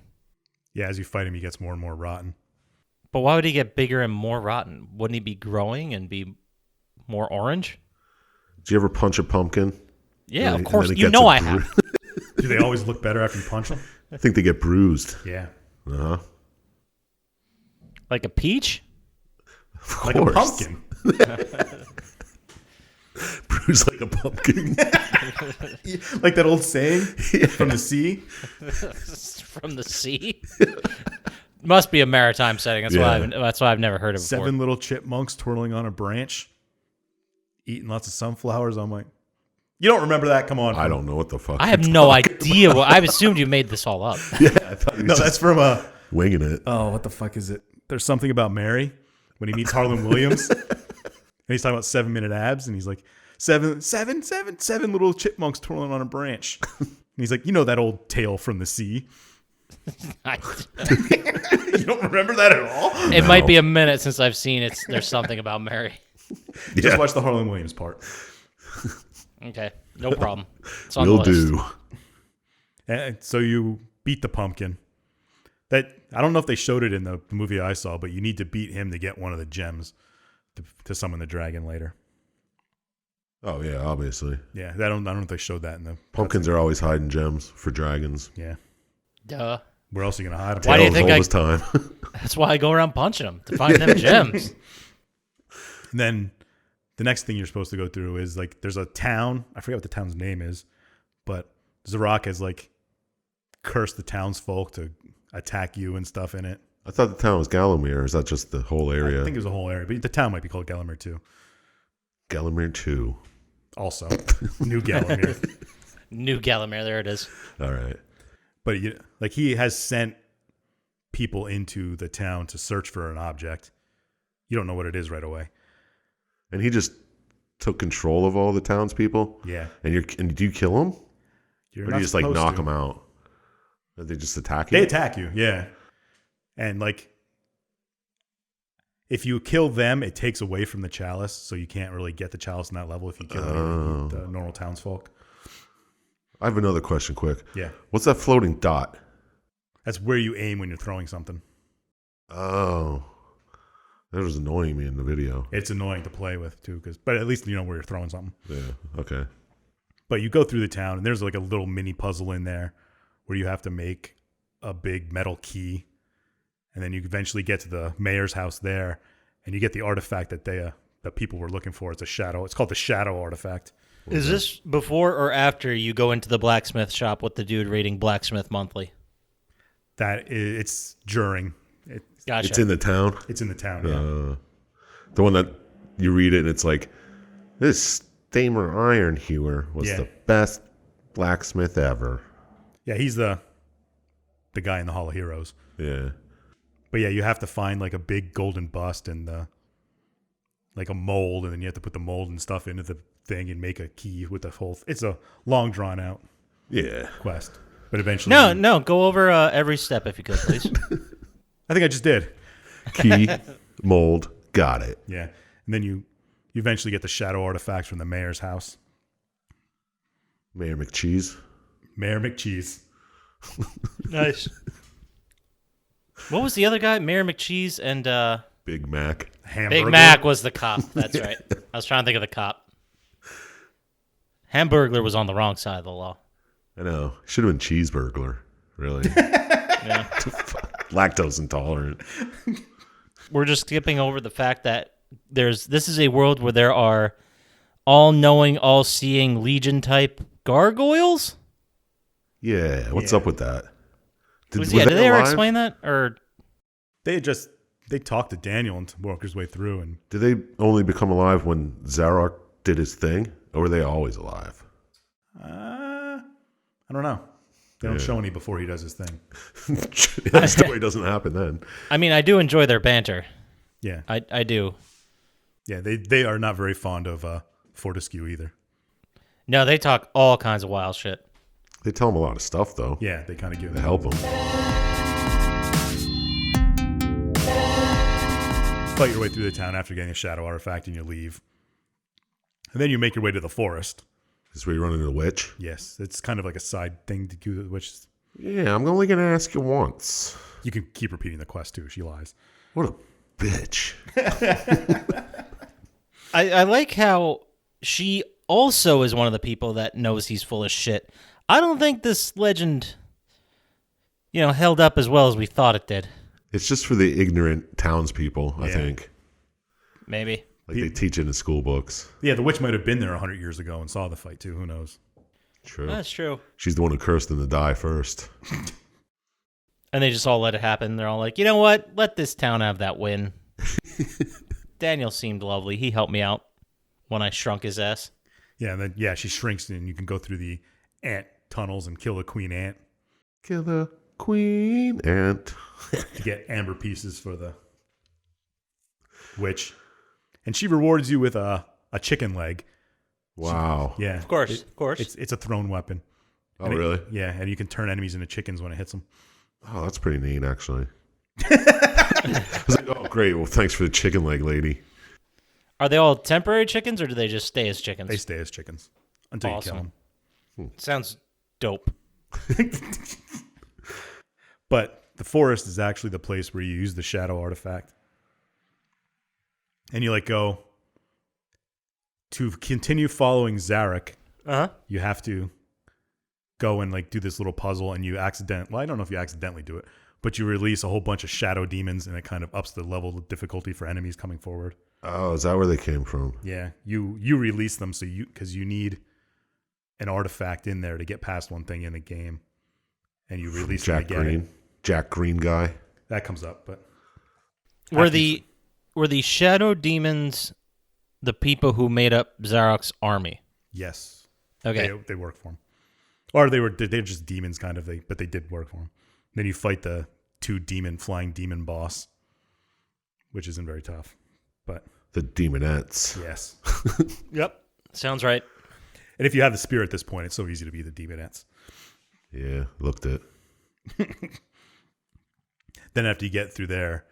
Yeah, as you fight him, he gets more and more rotten. But why would he get bigger and more rotten? Wouldn't he be growing and be more orange? Did you ever punch a pumpkin? Yeah, of course. You know I have. Do they always look better after you punch them? I think they get bruised. Yeah. Uh-huh. Like a peach? Of Like course. a pumpkin. Bruised like a pumpkin. Like that old saying from the sea. From the sea? Must be a maritime setting. That's why I've never heard of it before. 7 little chipmunks twirling on a branch, eating lots of sunflowers. I'm like, you don't remember that? Come on. I don't know what the fuck. I have no idea. I've assumed you made this all up. Yeah, I thought No, that's from winging it. oh, what the fuck is it? There's something about Mary when he meets Harlan Williams. And he's talking about 7-minute abs, and he's like, seven little chipmunks twirling on a branch. And he's like, you know that old tale from the sea. You don't remember that at all? It might be a minute since I've seen it. There's something about Mary. Just watch the Harlan Williams part. Okay, no problem. It's on Will the list. do. And so you beat the pumpkin. That I don't know if they showed it in the movie I saw, but you need to beat him to get one of the gems to summon the dragon later. Oh, yeah, obviously. Yeah, I don't know if they showed that in the Pumpkins are always hiding gems for dragons. Yeah. Duh. Where else are you going to hide them? Why do you Tails think all this time. That's why I go around punching them, to find them gems. And then the next thing you're supposed to go through is there's a town. I forget what the town's name is, but Zarok has cursed the townsfolk to attack you and stuff in it. I thought the town was Gallowmere. Is that just the whole area? I think it was a whole area, but the town might be called Gallowmere too. Gallowmere 2. Also, New Gallowmere. New Gallowmere, there it is. All right. But he has sent people into the town to search for an object, You don't know what it is right away. And he just took control of all the townspeople. Yeah. And do you kill him? You're Or do not you just like supposed knock to. them out? Or they just attack you? They attack you, yeah. And like, if you kill them, it takes away from the chalice, so you can't really get the chalice in that level if you kill the normal townsfolk. I have another question quick. Yeah. What's that floating dot? That's where you aim when you're throwing something. Oh. That was annoying me in the video. It's annoying to play with, too, but at least you know where you're throwing something. Yeah, okay. But you go through the town, and there's like a little mini puzzle in there where you have to make a big metal key, and then you eventually get to the mayor's house there, and you get the artifact that that people were looking for. It's a shadow. It's called the shadow artifact. Is this before or after you go into the blacksmith shop with the dude reading Blacksmith Monthly? It's during. Gotcha. It's in the town? It's in the town, yeah. The one that you read it and it's like, this Stamer Iron Hewer was the best blacksmith ever. Yeah, he's the guy in the Hall of Heroes. Yeah. But yeah, you have to find like a big golden bust and like a mold, and then you have to put the mold and stuff into the thing and make a key with the whole. It's a long drawn out quest, but eventually. No, go over every step if you could, please. I think I just did. Key, mold, got it. Yeah, and then you eventually get the shadow artifacts from the mayor's house. Mayor McCheese. Mayor McCheese. Nice. What was the other guy? Mayor McCheese and Big Mac. Hamburger. Big Mac was the cop. That's right. I was trying to think of the cop. Hamburglar was on the wrong side of the law. I know. Should have been cheeseburglar, really. Yeah. Lactose intolerant. We're just skipping over the fact that this is a world where there are all-knowing, all-seeing Legion-type gargoyles? Yeah, what's up with that? Did they ever alive? explain that? Or They talked to Daniel and worked his way through, and Did they only become alive when Zarok did his thing, or were they always alive? I don't know. They don't show any before he does his thing. That story doesn't happen then. I mean, I do enjoy their banter. Yeah, I do. yeah. They are not very fond of Fortescue either. No, they talk all kinds of wild shit. They tell him a lot of stuff, though, Yeah, they kind of give to help him. fight your way through the town after getting a shadow artifact, and you leave. And then you make your way to the forest. This is where you run into the witch. Yes, it's kind of like a side thing to do, which Yeah, I'm only going to ask you once. you can keep repeating the quest too. She lies. What a bitch. I like how she also is one of the people that knows he's full of shit. I don't think this legend, held up as well as we thought it did. It's just for the ignorant townspeople, I Yeah. think. Maybe. Like they teach it in school books. Yeah, the witch might have been there 100 years ago and saw the fight too. Who knows? True. That's true. She's the one who cursed him to die first. And they just all let it happen. They're all like, you know what? Let this town have that win. Daniel seemed lovely. He helped me out when I shrunk his ass. Yeah, and then she shrinks and you can go through the ant tunnels and kill the queen ant Kill the queen ant. to get amber pieces for the witch. And she rewards you with a chicken leg. Wow. Yeah. Of course. It's a thrown weapon. Oh, And really? Yeah, and you can turn enemies into chickens when it hits them. Oh, that's pretty neat, actually. I was like, oh, great. Well, thanks for the chicken leg, lady. Are they all temporary chickens, or do they just stay as chickens? They stay as chickens until you kill Awesome. them. Sounds dope. But the forest is actually the place where you use the shadow artifact. And you go to continue following Zarek. Uh-huh. You have to go and do this little puzzle, and you I don't know if you accidentally do it, but you release a whole bunch of shadow demons, and it kind of ups the level of difficulty for enemies coming forward. Oh, is that where they came from? Yeah, you release them because you need an artifact in there to get past one thing in the game, and you release them Jack again. Green. Jack Green guy. That comes up, but Were the shadow demons the people who made up Zarok's army? yes, Okay. they work for him, or they're just demons kind of. But they did work for him. Then you fight the flying demon boss, which isn't very tough. But The demonettes. yes. Yep. Sounds right. And if you have the spear at this point, it's so easy to be the demonettes. Yeah, looked it. Then after you get through there,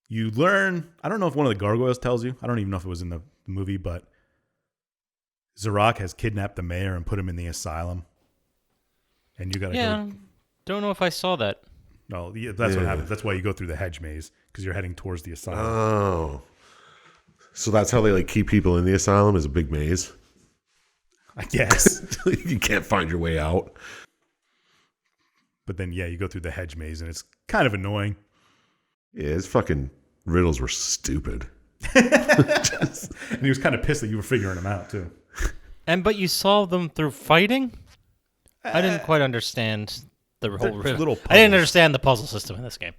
you learn, I don't know if one of the gargoyles tells you. I don't even know if it was in the movie, but Zarok has kidnapped the mayor and put him in the asylum. And you got to go. Don't know if I saw that. No, that's what happens. That's why you go through the hedge maze, because you're heading towards the asylum. Oh. So that's how they like keep people in the asylum, is a big maze. I guess. You can't find your way out. But then, you go through the hedge maze, and it's kind of annoying. Yeah, his fucking riddles were stupid. And he was kind of pissed that you were figuring them out, too. But you solved them through fighting? I didn't quite understand the whole riddle. I didn't understand the puzzle system in this game.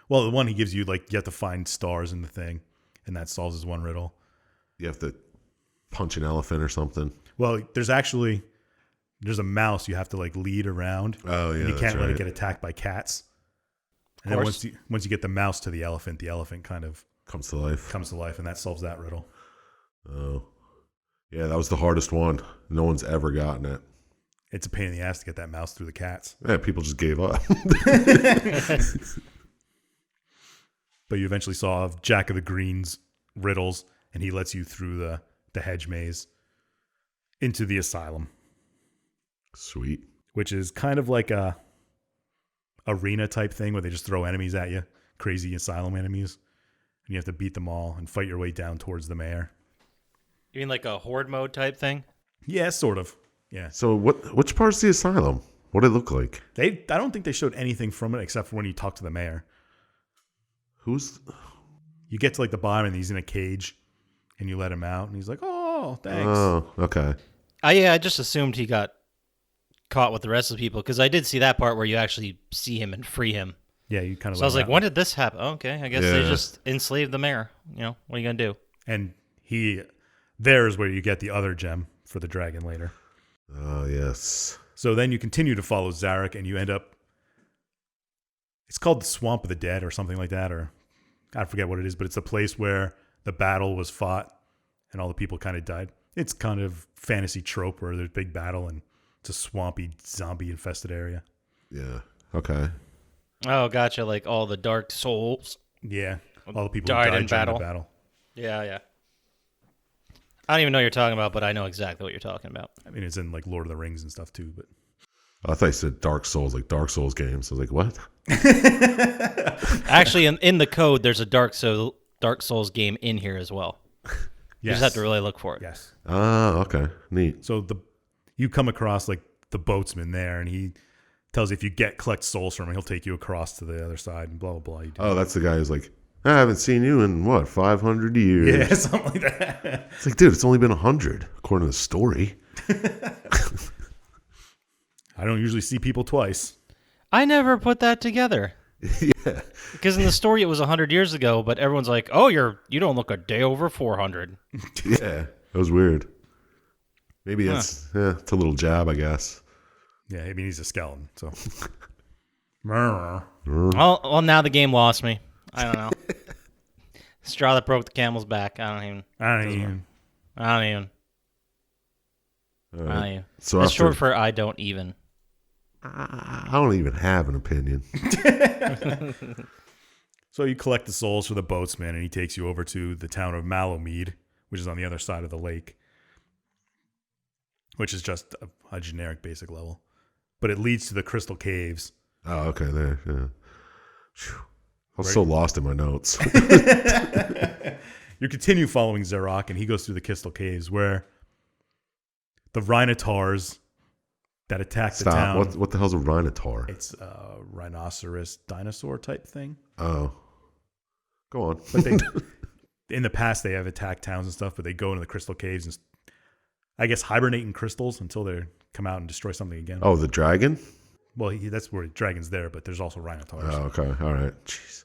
Well, the one he gives you, you have to find stars in the thing, and that solves his one riddle. You have to punch an elephant or something. Well, there's a mouse you have to lead around. Oh yeah, and you can't let right. it get attacked by cats. And then once you get the mouse to the elephant kind of comes to life, and that solves that riddle. Oh, yeah, that was the hardest one. No one's ever gotten it. It's a pain in the ass to get that mouse through the cats. Yeah, people just gave up. But you eventually solve Jack of the Green's riddles, and he lets you through the hedge maze into the asylum. Sweet. Which is kind of like a arena type thing where they just throw enemies at you, crazy asylum enemies, and you have to beat them all and fight your way down towards the mayor. You mean like a horde mode type thing? Yeah, sort of. Yeah. So which part's the asylum? What did it look like? I don't think they showed anything from it except for when you talk to the mayor. You get to the bottom and he's in a cage and you let him out and he's like, "Oh, thanks." Oh, okay. I just assumed he got caught with the rest of the people because I did see that part where you actually see him and free him. Yeah, you kind of. So I was like, when did this happen? Oh, okay, I guess they Yeah. just enslaved the mayor. What are you gonna do? And there is where you get the other gem for the dragon later. Oh, yes. So then you continue to follow Zarek and you end up, it's called the Swamp of the Dead or something like that, or I forget what it is, but it's a place where the battle was fought and all the people kind of died. It's kind of fantasy trope where there's a big battle and it's a swampy, zombie-infested area. Yeah. Okay. Oh, gotcha. Like all the dark souls. Yeah. All the people Died who died in during battle. the battle. Yeah. I don't even know what you're talking about, but I know exactly what you're talking about. I mean, it's in Lord of the Rings and stuff too, but I thought you said Dark Souls, like Dark Souls games. I was like, what? Actually, in the code, there's a Dark Souls game in here as well. You just have to really look for it. Yes. Oh, okay. Neat. So you come across the boatsman there, and he tells you if you collect souls from him, he'll take you across to the other side, and blah blah blah. You do. Oh, that's the guy who's like, I haven't seen you in 500 years. Yeah, something like that. It's like, dude, it's only been 100 according to the story. I don't usually see people twice. I never put that together. Yeah. Because in the story, it was 100 years ago, but everyone's like, oh, you don't look a day over 400. Yeah, that was weird. Maybe it's a little jab, I guess. Yeah, I mean, he's a skeleton, so. Well, now the game lost me. I don't know. Straw that broke the camel's back. I don't even. All right. So It's short for I don't even. I don't even have an opinion. So you collect the souls for the boatsman, and he takes you over to the town of Mallowmead, which is on the other side of the lake, which is just a generic basic level. But it leads to the Crystal Caves. Oh, okay, there. Yeah. Phew. I was so lost in my notes. You continue following Zarok, and he goes through the Crystal Caves, where the Rhinotaurs that attack the town. What the hell's a Rhinotaur? It's a rhinoceros dinosaur type thing. Oh. Go on. But in the past, they have attacked towns and stuff, but they go into the Crystal Caves and I guess hibernate in crystals until they come out and destroy something again. Oh, the dragon? Well, that's where dragon's there, but there's also Rhinotaurs. Oh, okay. All right. Jeez.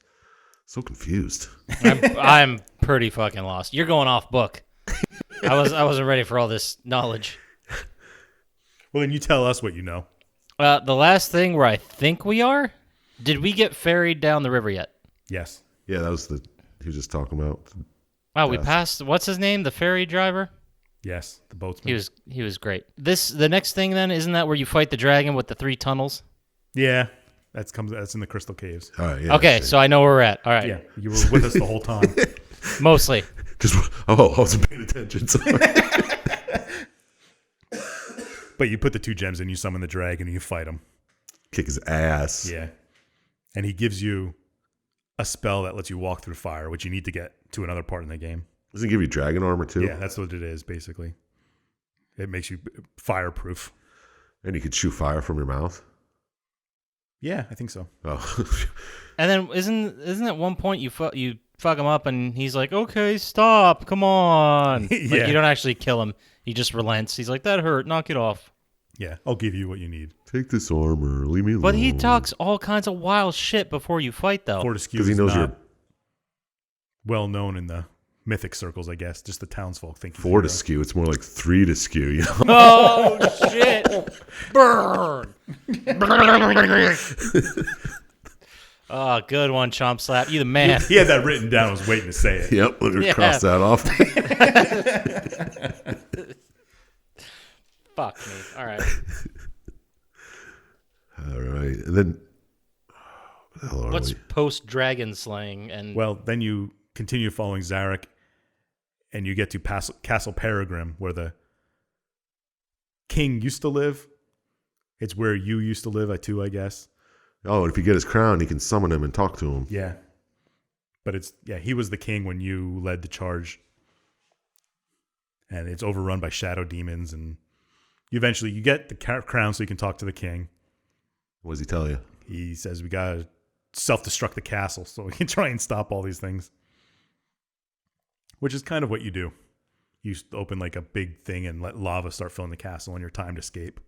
So confused. I'm pretty fucking lost. You're going off book. I wasn't ready for all this knowledge. Well, then you tell us what you know. The last thing where I think we are, did we get ferried down the river yet? Yes. Yeah, that was he was just talking about. Wow, we passed. What's his name? The ferry driver. Yes, the boatsman. He was great. The next thing then isn't that where you fight the dragon with the 3 tunnels? Yeah, that's in the Crystal Caves. All right, yeah, Okay, so I know where we're at. All right. Yeah, you were with us the whole time. Mostly. I wasn't paying attention. Sorry. But you put the 2 gems in, you summon the dragon, and you fight him. Kick his ass. Yeah, and he gives you a spell that lets you walk through fire, which you need to get to another part in the game. Doesn't it give you dragon armor too? Yeah, that's what it is, basically. It makes you fireproof. And you could shoot fire from your mouth. Yeah, I think so. Oh, And then isn't at one point you fuck him up and he's like, okay, stop, come on. Yeah. Like, you don't actually kill him. He just relents. He's like, that hurt, knock it off. Yeah, I'll give you what you need. take this armor. Leave me alone. But he talks all kinds of wild shit before you fight, though. Fortescue because he is knows not you're well known in the mythic circles, I guess. Just the townsfolk think he's a hero. Fortescue. It's more like 3 to skew. You know. Oh, shit. Burn. Oh, good one, Chump Slap. You the man. He had that written down. I was waiting to say it. Yep. Let me Yeah. cross that off. Fuck me. All right. All right, and then what the hell are What's we? post-dragon slaying? And Well, then you continue following Zarek, and you get to Castle Peregrine, where the king used to live. It's where you used to live, too, I guess. Oh, and if you get his crown, you can summon him and talk to him. Yeah. But he was the king when you led the charge. And it's overrun by shadow demons, and you get the crown so you can talk to the king. What does he tell you? He says we gotta self-destruct the castle so we can try and stop all these things. Which is kind of what you do. You open like a big thing and let lava start filling the castle on your timed escape.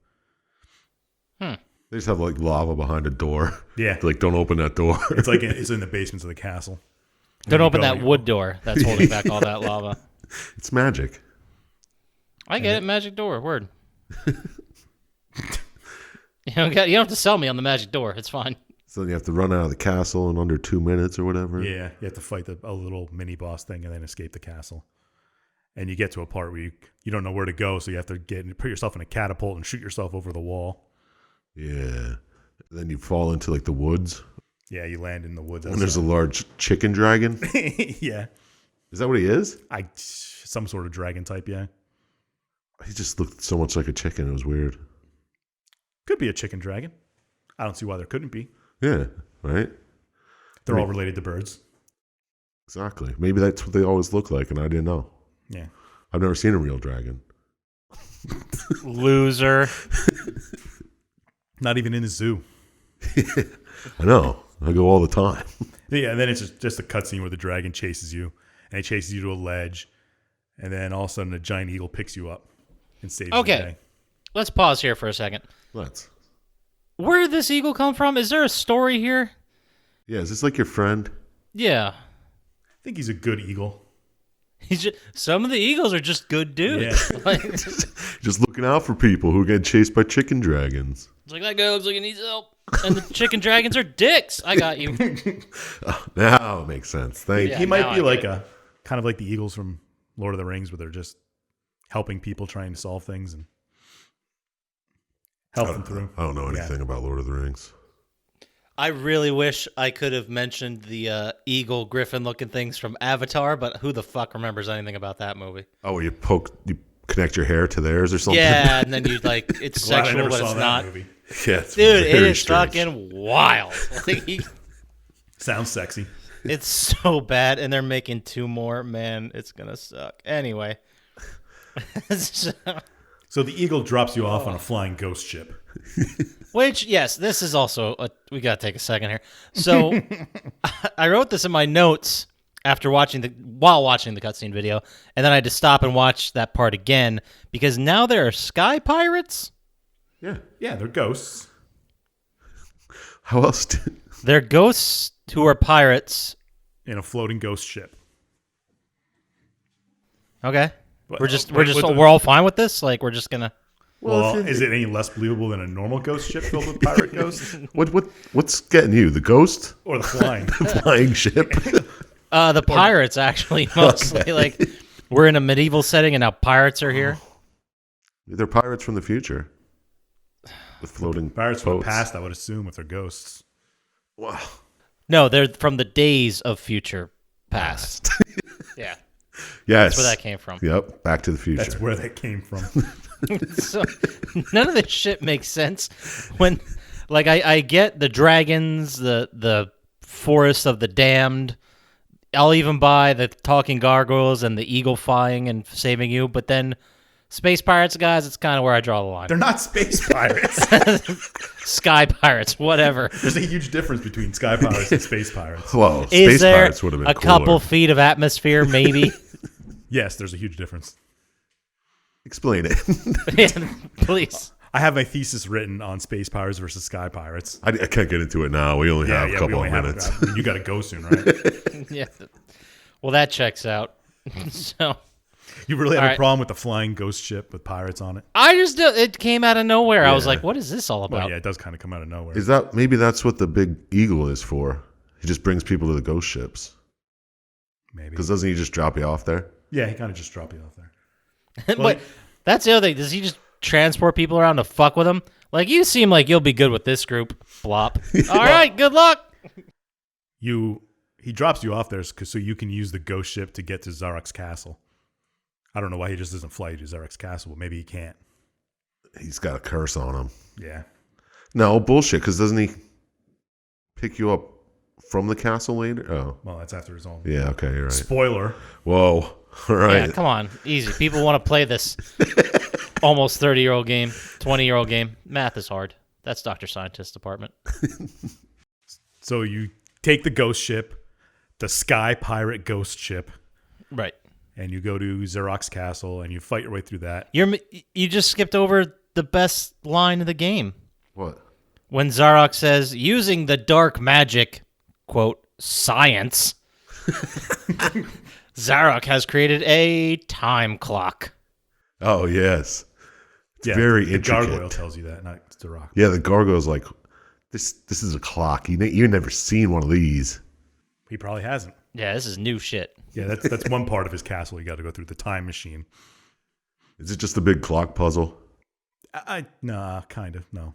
They just have like lava behind a door. Yeah. Like, don't open that door. It's like it's in the basements of the castle. don't open that wood door that's holding back all that lava. It's magic. I get it. Magic door. Word. You don't have to sell me on the magic door. It's fine. So then you have to run out of the castle in under 2 minutes or whatever. Yeah, you have to fight a little mini boss thing and then escape the castle. And you get to a part where you don't know where to go, so you have to put yourself in a catapult and shoot yourself over the wall. Yeah. Then you fall into like the woods. Yeah, you land in the woods. And there's a large chicken dragon. Yeah. Is that what he is? Some sort of dragon type, yeah. He just looked so much like a chicken. It was weird. Could be a chicken dragon. I don't see why there couldn't be. Yeah. Right? They're all related to birds. Exactly. Maybe that's what they always look like, and I didn't know. Yeah. I've never seen a real dragon. Loser. Not even in a zoo. I know. I go all the time. Yeah, and then it's just a cutscene where the dragon chases you, and it chases you to a ledge, and then all of a sudden a giant eagle picks you up and saves the Okay. day. Let's pause here for a second. Let's. Where did this eagle come from? Is there a story here? Yeah, is this like your friend? Yeah. I think he's a good eagle. Some of the eagles are just good dudes. Yeah. Like, Just looking out for people who get chased by chicken dragons. it's like, that guy looks like he needs help. And the chicken dragons are dicks. I got you. Now it makes sense. Thank Yeah. He you. might now be I like get kind of like the eagles from Lord of the Rings, where they're just helping people trying to solve things and help them through. I don't know anything about Lord of the Rings. I really wish I could have mentioned the eagle griffin looking things from Avatar, but who the fuck remembers anything about that movie? Oh, you connect your hair to theirs or something? Yeah, and then you like it's Glad I sexual, never but saw it's that not. movie. Yeah, it's Dude, it very is strange. fucking wild. Like, Sounds sexy. it's so bad, and they're making 2 more. Man, it's gonna suck. Anyway. So the eagle drops you off on a flying ghost ship. Which, yes, this is also we gotta take a second here. So, I wrote this in my notes while watching the cutscene video, and then I had to stop and watch that part again because now there are sky pirates. Yeah. Yeah, they're ghosts. How else? They're ghosts who are pirates. In a floating ghost ship. Okay, What- we're all fine with this. Like we're just gonna. Well, is it any less believable than a normal ghost ship filled with pirate ghosts? What's getting you? The ghost? Or the flying? The flying ship? The pirates, actually, mostly. Okay. Like, we're in a medieval setting, and now pirates are here. They're pirates from the future. With floating Pirates from the boats. past, I would assume, with their ghosts. Wow. No, they're from the days of future past. Yeah, Yes. that's where that came from. Yep. Back to the future. That's where that came from. So none of this shit makes sense. When, like, I get the dragons, the forest of the damned. I'll even buy the talking gargoyles and the eagle flying and saving you. But then space pirates, guys, it's kind of where I draw the line. They're not space pirates. Sky pirates, whatever. There's a huge difference between sky pirates and space pirates. Well, Is space there pirates would have been a cooler. couple feet of atmosphere, maybe? Yes, there's a huge difference. Explain it. Yeah, please. I have my thesis written on space pirates versus sky pirates. I can't get into it now. We only have a couple of minutes. You got to go soon, right? Yeah. Well, that checks out. So You really have All a right. problem with the flying ghost ship with pirates on it? I just it came out of nowhere. I was Yeah. like, "What is this all about?" Well, yeah, it does kind of come out of nowhere. Is that maybe that's what the big eagle is for? He just brings people to the ghost ships. Maybe. Because doesn't he just drop you off there? Yeah, he kind of just dropped you off there. But that's the other thing. Does he just transport people around to fuck with him? Like, you seem like you'll be good with this group. Blop. All right, good luck. He drops you off there so you can use the ghost ship to get to Zarok's castle. I don't know why he just doesn't fly you to Zarok's castle, but maybe he can't. He's got a curse on him. Yeah. No, bullshit, because doesn't he pick you up from the castle later? Oh, Well, that's after his own. yeah, okay, you're right. Spoiler. Whoa. All right. Yeah, come on. Easy. People want to play this almost 30-year-old game, 20-year-old game. Math is hard. That's Dr. Syintist department. So you take the ghost ship, the Sky Pirate ghost ship, Right. and you go to Zarok's castle, and you fight your way through that. You just skipped over the best line of the game. What? When Zarok says, using the dark magic, quote, science, Zarok has created a time clock. Oh, yes. It's Yeah, very the intricate. gargoyle tells you that, not Zarok. Yeah, the gargoyle's like, this is a clock. You've never seen one of these. He probably hasn't. Yeah, this is new shit. Yeah, that's one part of his castle. You got to go through the time machine. Is it just a big clock puzzle? Nah, kind of. No,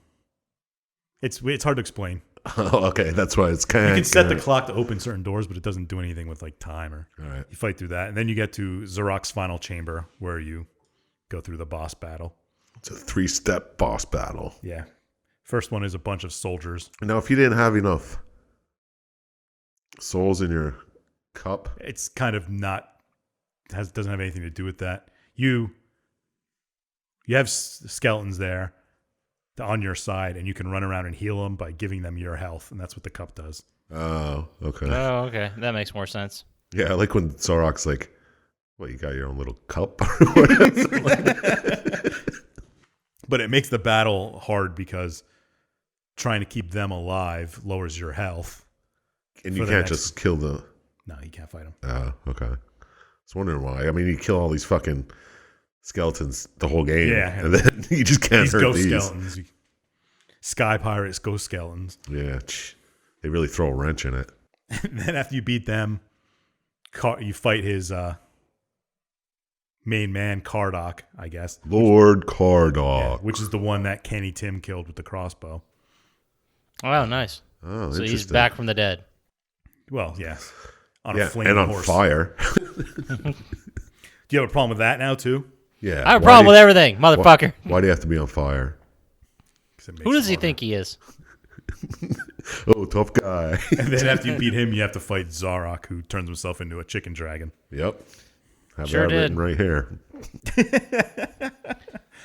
it's hard to explain. Oh, okay. That's why it's kind You of... can set the clock to open certain doors, but it doesn't do anything with like time or. All right. You fight through that, and then you get to Zarok's final chamber, where you go through the boss battle. It's a 3-step boss battle. Yeah, first one is a bunch of soldiers. Now, if you didn't have enough souls in your cup... It's kind of doesn't have anything to do with that. You have skeletons there on your side, and you can run around and heal them by giving them your health, and that's what the cup does. Oh, okay. Oh, okay. That makes more sense. Yeah, I like when Zarok's like, what, you got your own little cup? But it makes the battle hard because trying to keep them alive lowers your health. And For you the can't next- just kill the... No, you can't fight them. Oh, okay. I was wondering why. I mean, you kill all these fucking skeletons the whole game. Yeah. And then you just can't These hurt ghost these. skeletons. Sky pirates, ghost skeletons. Yeah. They really throw a wrench in it. And then after you beat them, you fight his main man, Kardoc, I guess. Lord Yeah, Kardoc. which is the one that Kenny Tim killed with the crossbow. Oh, nice. Oh, So he's interesting. back from the dead. Well, yeah. On a Yeah, flaming and on horse. fire. Do you have a problem with that now, too? Yeah. I have a why problem do with you- everything, motherfucker. Why do you have to be on fire? 'Cause it makes Who does it he harder. think he is? Oh, tough guy. And then after you beat him, you have to fight Zarok, who turns himself into a chicken dragon. Yep. Have Sure that written did. right here.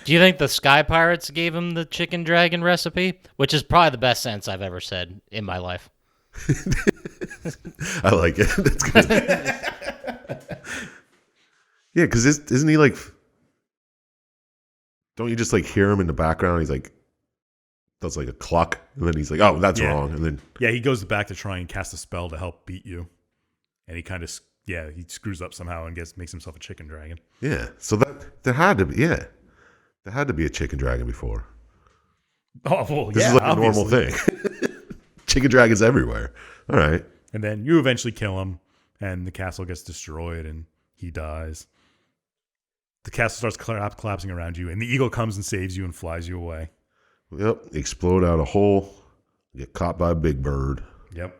Do you think the Sky Pirates gave him the chicken dragon recipe? Which is probably the best sentence I've ever said in my life. I like it. That's good. Yeah, because isn't he like... Don't you just like hear him in the background? He's like... Does like a cluck. And then he's like, oh, that's Yeah. wrong. And then... Yeah, he goes back to try and cast a spell to help beat you. And he kind of, he screws up somehow and makes himself a chicken dragon. Yeah. So that... There had to be... Yeah. There had to be a chicken dragon before. Oh, well, This is like a normal thing. Chicken dragons everywhere. All right. And then you eventually kill him, and the castle gets destroyed, and he dies. The castle starts collapsing around you, and the eagle comes and saves you and flies you away. Yep. Explode out a hole. Get caught by a big bird. Yep.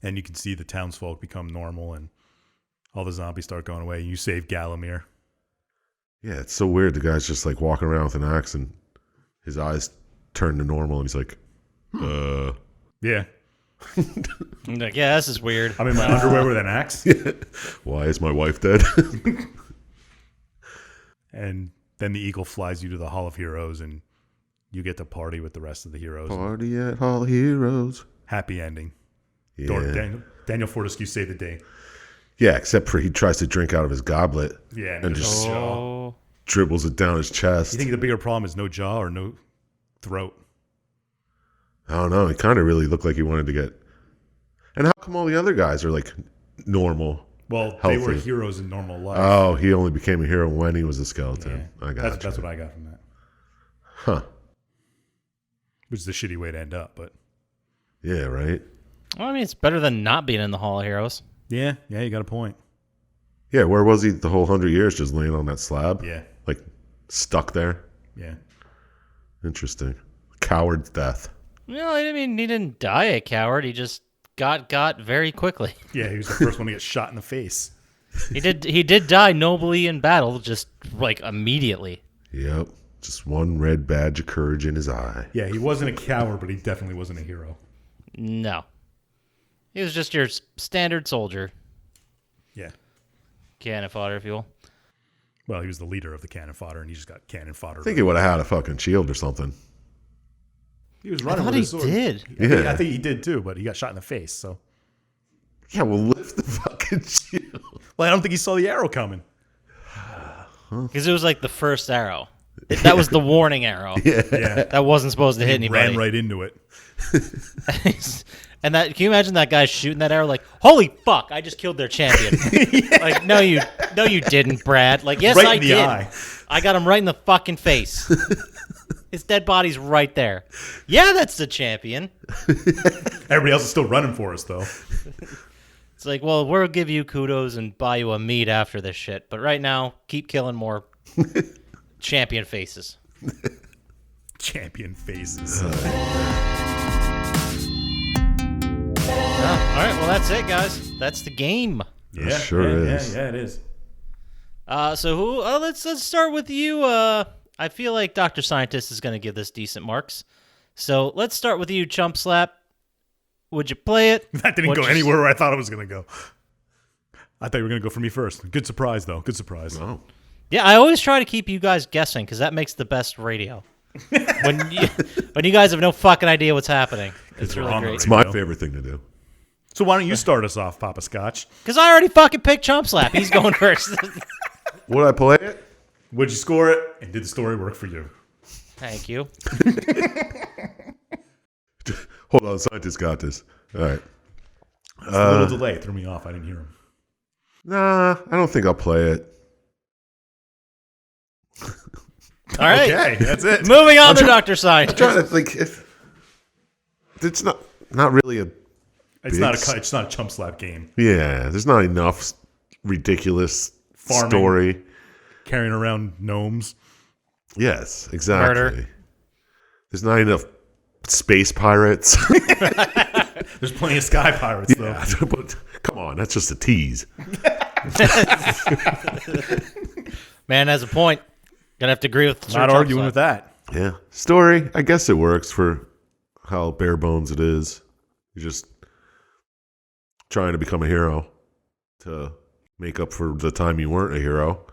And you can see the townsfolk become normal, and all the zombies start going away. And you save Galamir. Yeah, it's so weird. The guy's just like walking around with an axe, and his eyes turn to normal, and he's like, Yeah. I'm like, yeah, this is weird. I'm in my underwear with an axe. Why is my wife dead? And then the eagle flies you to the Hall of Heroes, and you get to party with the rest of the heroes. Party at Hall of Heroes. Happy ending. Yeah. Daniel Fortescue saved the day. Yeah, except for he tries to drink out of his goblet Yeah, and just just jaw. dribbles it down his chest. You think the bigger problem is no jaw or no throat? I don't know. He kind of really looked like he wanted to get. And how come all the other guys are like normal? Well, Healthy. they were heroes in normal life. Oh, he only became a hero when he was a skeleton. Yeah. I got That's what I got from that. Huh. Which is a shitty way to end up, but Yeah, right? Well, I mean, it's better than not being in the Hall of Heroes. yeah, you got a point. Yeah, where was he the whole 100 years? Just laying on that slab? Yeah, Like stuck there? yeah. Interesting. Coward's death. No, I mean, he didn't die a coward. He just got very quickly. Yeah, he was the first one to get shot in the face. He did die nobly in battle, just like immediately. Yep. Just one red badge of courage in his eye. Yeah, he wasn't a coward, but he definitely wasn't a hero. No. He was just your standard soldier. Yeah. Cannon fodder, if you will. Well, he was the leader of the cannon fodder, and he just got cannon fodder. I think he would have had a fucking shield or something. He was I running thought with he his sword. did. Yeah. I think he did too, but he got shot in the face. So, Yeah, well, lift the fucking shield. well, I don't think he saw the arrow coming. Because it was like the first arrow. That was the warning arrow. Yeah, That wasn't supposed to hit anybody. ran right into it. And that, can you imagine that guy shooting that arrow like, holy fuck, I just killed their champion. Like, no you didn't, Brad. Like, yes, Right I in the did. eye. I got him right in the fucking face. His dead body's right there. Yeah, that's the champion. Everybody else is still running for us, though. It's like, well, we'll give you kudos and buy you a meat after this shit. But right now, keep killing more champion faces. Champion faces. All right, well, that's it, guys. That's the game. Yeah, sure is. Yeah, it is. So who? Let's start with you. I feel like Dr. Syintist is going to give this decent marks. So let's start with you, Chump Slap. Would you play it? That didn't What'd go you anywhere where I thought it was going to go. I thought you were going to go for me first. Good surprise, though. Good surprise. Oh. Yeah, I always try to keep you guys guessing because that makes the best radio. when you guys have no fucking idea what's happening, it's we're really on the great. It's my favorite thing to do. So why don't you start us off, Poppascotch? Because I already fucking picked Chump Slap. He's going first. Would I play it? Would you score it? And did the story work for you? Thank you. Hold on, Scientist got this. All right. It's a little delay. It threw me off. I didn't hear him. Nah, I don't think I'll play it. All right. Okay, that's it. Moving on to Dr. Syintist. Trying to think if it's not really a It's not a chump slap game. yeah. There's not enough ridiculous Farming. story. Carrying around gnomes. Yes, exactly. Murder. There's not enough space pirates. There's plenty of sky pirates, though. Yeah, but come on, that's just a tease. Man has a point. Gonna have to agree with Sir Not Chump arguing Slap. with that. Yeah, story. I guess it works for how bare bones it is. You're just trying to become a hero to make up for the time you weren't a hero.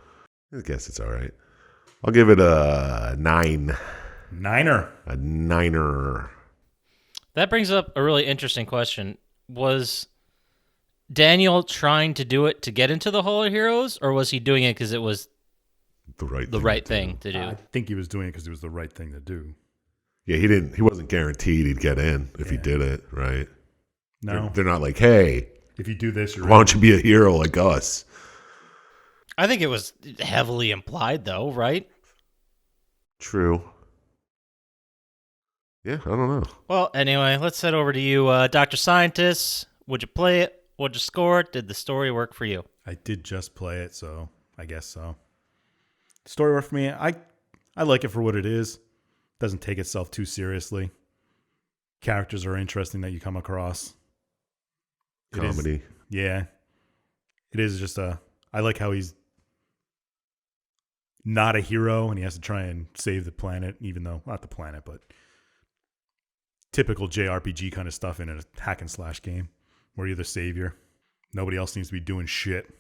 I guess it's all right. I'll give it a 9. Niner. A 9er. That brings up a really interesting question. Was Daniel trying to do it to get into the Hall of Heroes, or was he doing it because it was The right. the right thing to do? I think he was doing it because it was the right thing to do. Yeah, he wasn't guaranteed he'd get in if he did it, right? No. They're not like, hey, If you do this, you're why don't you be a hero like us? I think it was heavily implied, though, right? True. Yeah, I don't know. Well, anyway, let's head over to you, Dr. Scientist. Would you play it? Would you score it? Did the story work for you? I did just play it, so I guess so. Story work for me. I like it for what it is. Doesn't take itself too seriously. Characters are interesting that you come across. Comedy. Yeah. It is just I like how he's not a hero and he has to try and save the planet, even though, not the planet, but typical JRPG kind of stuff in a hack and slash game where you're the savior. Nobody else seems to be doing shit.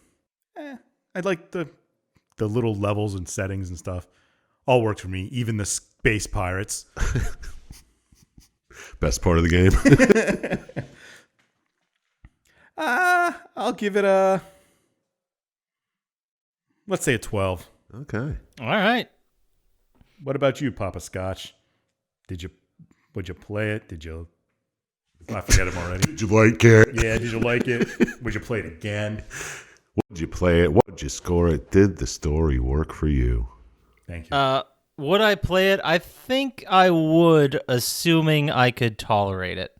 I like the little levels and settings and stuff. All worked for me, even the space pirates. Best part of the game. I'll give it let's say a 12. Okay. All right. What about you, Poppascotch? Would you play it? I forget him already. Did you like it? Yeah, did you like it? Would you play it again? Would you play it? Would you score it? Did the story work for you? Thank you. Would I play it? I think I would, assuming I could tolerate it.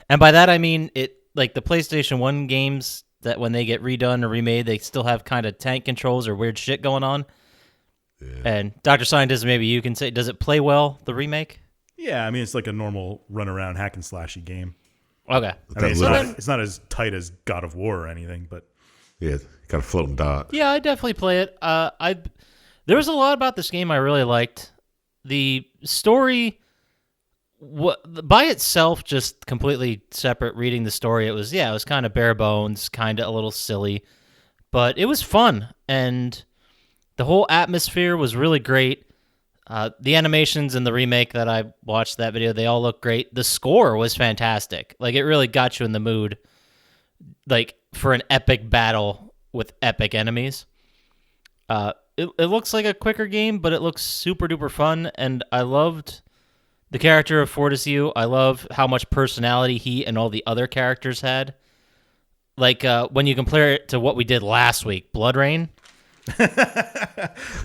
And by that I mean it, like the PlayStation 1 games that when they get redone or remade, they still have kind of tank controls or weird shit going on. Yeah. And Dr. Scientist, maybe you can say, does it play well, the remake? Yeah, I mean, it's like a normal run-around hack and slashy game. Okay. I mean, it's not as tight as God of War or anything, but... Yeah, got a floating dot. Yeah, I definitely play it. There was a lot about this game I really liked. The story, by itself, just completely separate, reading the story, it was kind of bare bones, kind of a little silly, but it was fun, and the whole atmosphere was really great. The animations in the remake that I watched that video, they all look great. The score was fantastic. Like, it really got you in the mood, like, for an epic battle with epic enemies. It looks like a quicker game, but it looks super duper fun, and I loved the character of Fortescue. I love how much personality he and all the other characters had. Like, when you compare it to what we did last week, Blood Rain.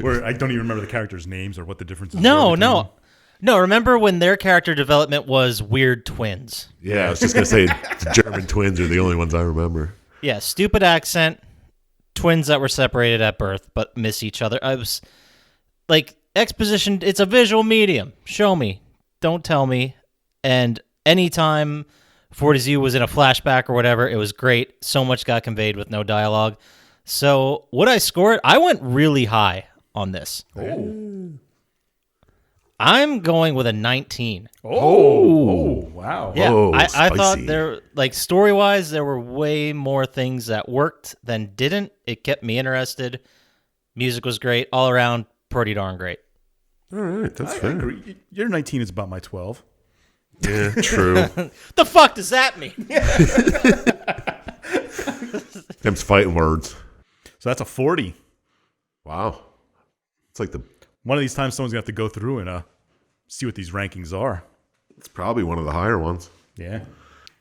Where I don't even remember the characters' names or what the differences No. were. No. Remember when their character development was weird twins? Yeah, I was just going to say the German twins are the only ones I remember. Yeah, stupid accent, twins that were separated at birth but miss each other. I was like, exposition, it's a visual medium. Show me. Don't tell me. And anytime Fortescue was in a flashback or whatever, it was great. So much got conveyed with no dialogue. So, would I score it? I went really high on this. Oh. I'm going with a 19. Oh, wow. Yeah, Oh, I thought spicy. there, like, story-wise, there were way more things that worked than didn't. It kept me interested. Music was great. All around, pretty darn great. All right, that's I fair. agree. Your 19 is about my 12. Yeah, true. The fuck does that mean? Them's fighting words. So that's a 40. Wow. It's like One of these times someone's going to have to go through and see what these rankings are. it's probably one of the higher ones. Yeah.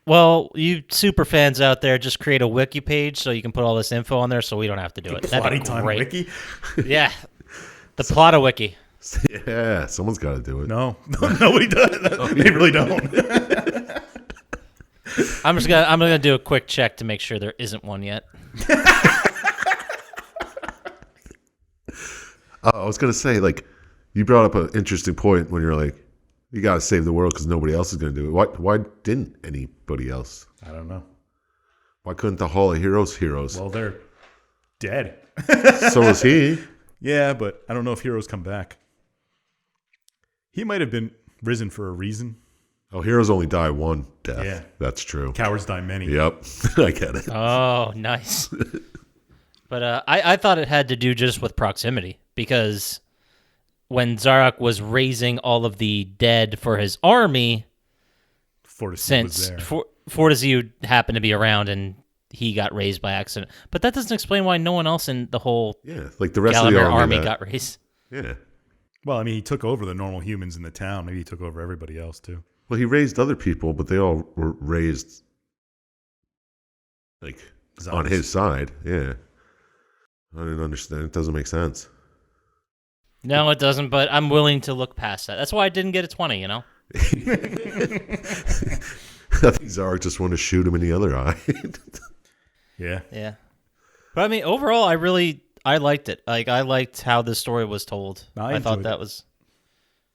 Well, you super fans out there, just create a wiki page so you can put all this info on there so we don't have to do it. That'd be Plotty time great. wiki? Yeah. The Plotty wiki. Yeah, someone's got to do it. No, nobody does. They really don't. I'm gonna do a quick check to make sure there isn't one yet. I was going to say, like, you brought up an interesting point when you're like, you got to save the world because nobody else is going to do it. Why didn't anybody else? I don't know. Why couldn't the Hall of Heroes? Well, they're dead. So is he. Yeah, but I don't know if heroes come back. He might have been risen for a reason. Oh, heroes only die one death. Yeah. That's true. Cowards die many. Yep. I get it. Oh, nice. But I thought it had to do just with proximity, because when Zarok was raising all of the dead for his army, Fortescue was since there. Fortescue happened to be around and he got raised by accident. But that doesn't explain why no one else in the whole Yeah, like the rest of the Gallagher army got raised. Yeah. Well, I mean, he took over the normal humans in the town. Maybe he took over everybody else, too. Well, he raised other people, but they all were raised like on Zombies. his side. Yeah. I didn't understand. It doesn't make sense. No, it doesn't, but I'm willing to look past that. That's why I didn't get a 20, you know? I think Zarek just wanted to shoot him in the other eye. Yeah. Yeah. But I mean, overall, I liked it. Like, I liked how the story was told. I thought enjoyed that it. was...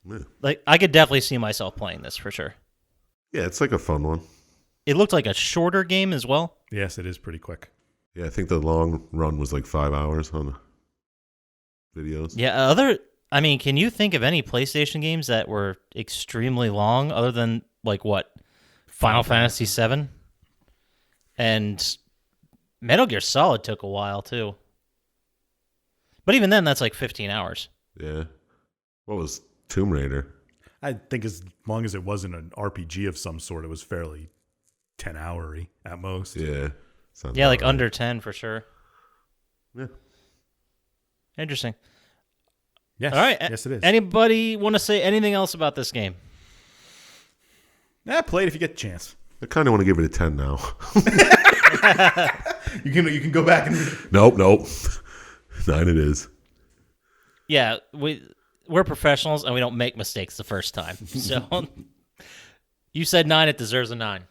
Yeah. Like, I could definitely see myself playing this for sure. Yeah, it's like a fun one. It looked like a shorter game as well. Yes, it is pretty quick. Yeah, I think the long run was like 5 hours on the videos. Yeah, I mean, can you think of any PlayStation games that were extremely long other than, like, what? Final Fantasy VII? And Metal Gear Solid took a while, too. But even then, that's like 15 hours. Yeah. What was Tomb Raider? I think as long as it wasn't an RPG of some sort, it was fairly 10-hour-y at most. Yeah. Sounds Yeah, like about right. under 10 for sure. Yeah. Interesting. Yes. All right. Yes, it is. Anybody want to say anything else about this game? Play it if you get the chance. I kind of want to give it a 10 now. You can go back and... Nope. 9 it is. Yeah, we're professionals and we don't make mistakes the first time. So you said 9, it deserves a 9.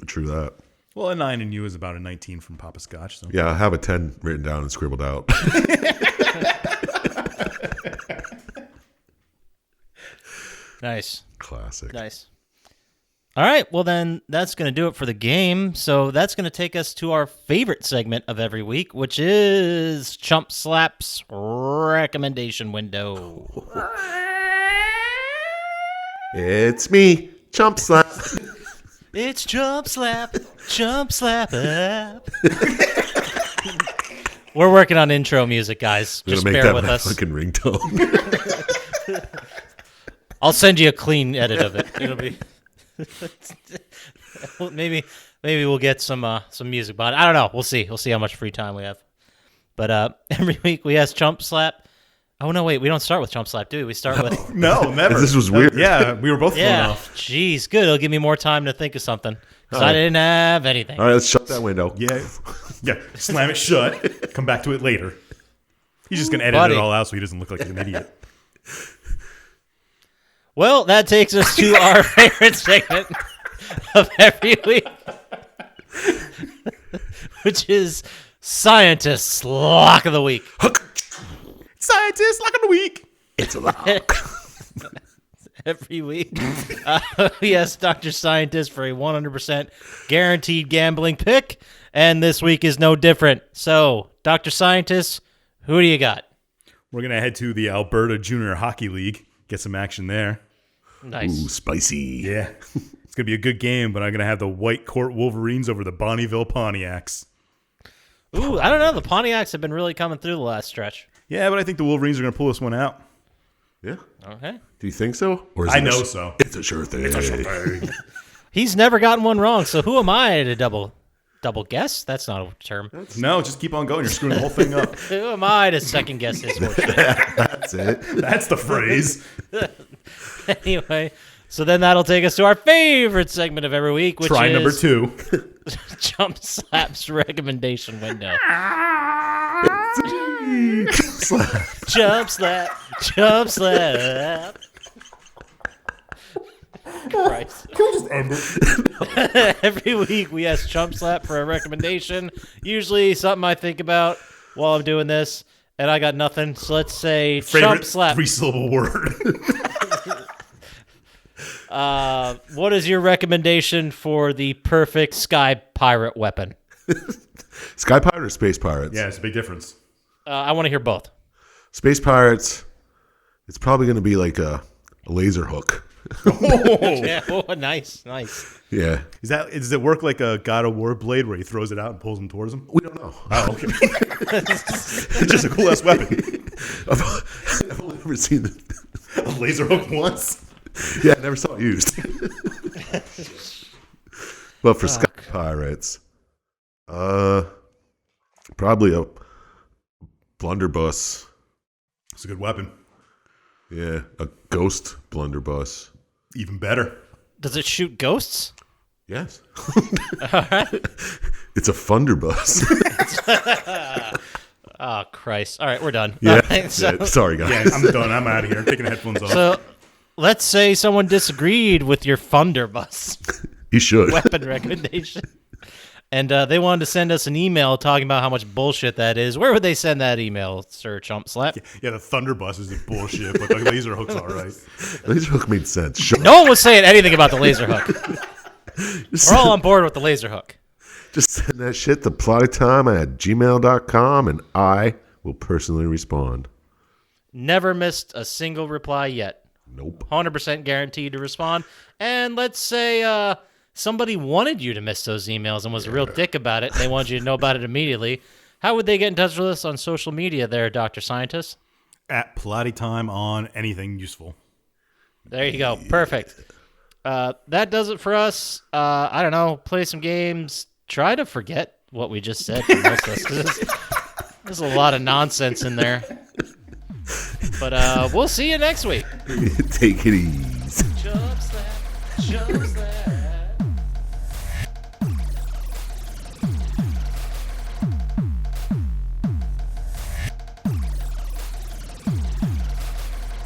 True that. Well, a 9 in you is about a 19 from Poppascotch. So. Yeah, I have a 10 written down and scribbled out. Nice. Classic. Nice. All right, well then that's going to do it for the game. So that's going to take us to our favorite segment of every week, which is Chump Slap's recommendation window. It's me, Chump Slap. It's Chump Slap, Chump Slap up. We're working on intro music, guys. I'm Just gonna make bear that with my us. fucking ringtone. I'll send you a clean edit of it. It'll be maybe we'll get some music behind it. I don't know. We'll see. We'll see how much free time we have. But every week we ask Chump Slap. Oh no, wait, we don't start with Chump Slap, do we? We start with No, never. This was weird. Yeah, we were both thrown yeah. off. Jeez, good. It'll give me more time to think of something because All I right. didn't have anything. All right, let's shut that window. Yeah. Slam it shut. Come back to it later. He's just gonna edit Buddy. it all out so he doesn't look like an idiot. Well, that takes us to our favorite segment of every week, which is Syintist's Lock of the Week. Scientist, lock of the week. It's a lock. Every week, we ask Dr. Syintist for a 100% guaranteed gambling pick, and this week is no different. So, Dr. Syintist, who do you got? We're gonna head to the Alberta Junior Hockey League. Get some action there. Nice. Ooh, spicy. Yeah. It's going to be a good game, but I'm going to have the White Court Wolverines over the Bonnyville Pontiacs. Ooh, I don't know. The Pontiacs have been really coming through the last stretch. Yeah, but I think the Wolverines are going to pull this one out. Yeah. Okay. Do you think so? Or I know so. It's a sure thing. He's never gotten one wrong, so who am I to double guess? That's not a term. No, just keep on going. You're screwing the whole thing up. Who am I to second guess his horseshit? That's it. That's the phrase. Anyway, so then that'll take us to our favorite segment of every week, which Try is number 2. Chump Slap's recommendation window. Chump Slap, Chump Slap. Christ. Every week we ask Chump Slap for a recommendation, usually something I think about while I'm doing this, and I got nothing, so let's say Chump Favorite Slap. 3-syllable word. What is your recommendation for the perfect sky pirate weapon? Sky Pirate or Space Pirates? Yeah, it's a big difference. I want to hear both. Space Pirates, it's probably going to be like a laser hook. Yeah, oh, nice. Yeah. Does it work like a God of War blade where he throws it out and pulls them towards him? We don't know. Oh, okay. It's just a cool ass weapon. I've only ever seen A laser hook once. Yeah, I never saw it used. But for Sky Pirates, probably a blunderbuss. It's a good weapon. Yeah, a ghost blunderbuss. Even better. Does it shoot ghosts? Yes. It's a thunderbus. Oh, Christ. All right, we're done. Yeah. So, Yeah, sorry, Yeah, guys. I'm done. I'm out of here. I'm taking the headphones off. so let's say someone disagreed with your Thunderbuss You should. weapon recommendation. And they wanted to send us an email talking about how much bullshit that is. Where would they send that email, Sir Chump Slap? Yeah, the Thunderbuss is bullshit, but the laser hook's all right. Laser hook made sense. Sure. No one was saying anything about the laser hook. We're all on board with the laser hook. Just send that shit to plottytime@gmail.com and I will personally respond. Never missed a single reply yet. Nope. 100% guaranteed to respond. And let's say somebody wanted you to miss those emails and was a real dick about it, and they wanted you to know about it immediately. How would they get in touch with us on social media there, Dr. Syintist? At Plotty Time on anything useful. There you go. Perfect. That does it for us. I don't know. Play some games. Try to forget what we just said for most of us, 'cause there's a lot of nonsense in there. But we'll see you next week. Take it easy. Chump slap, chump slap.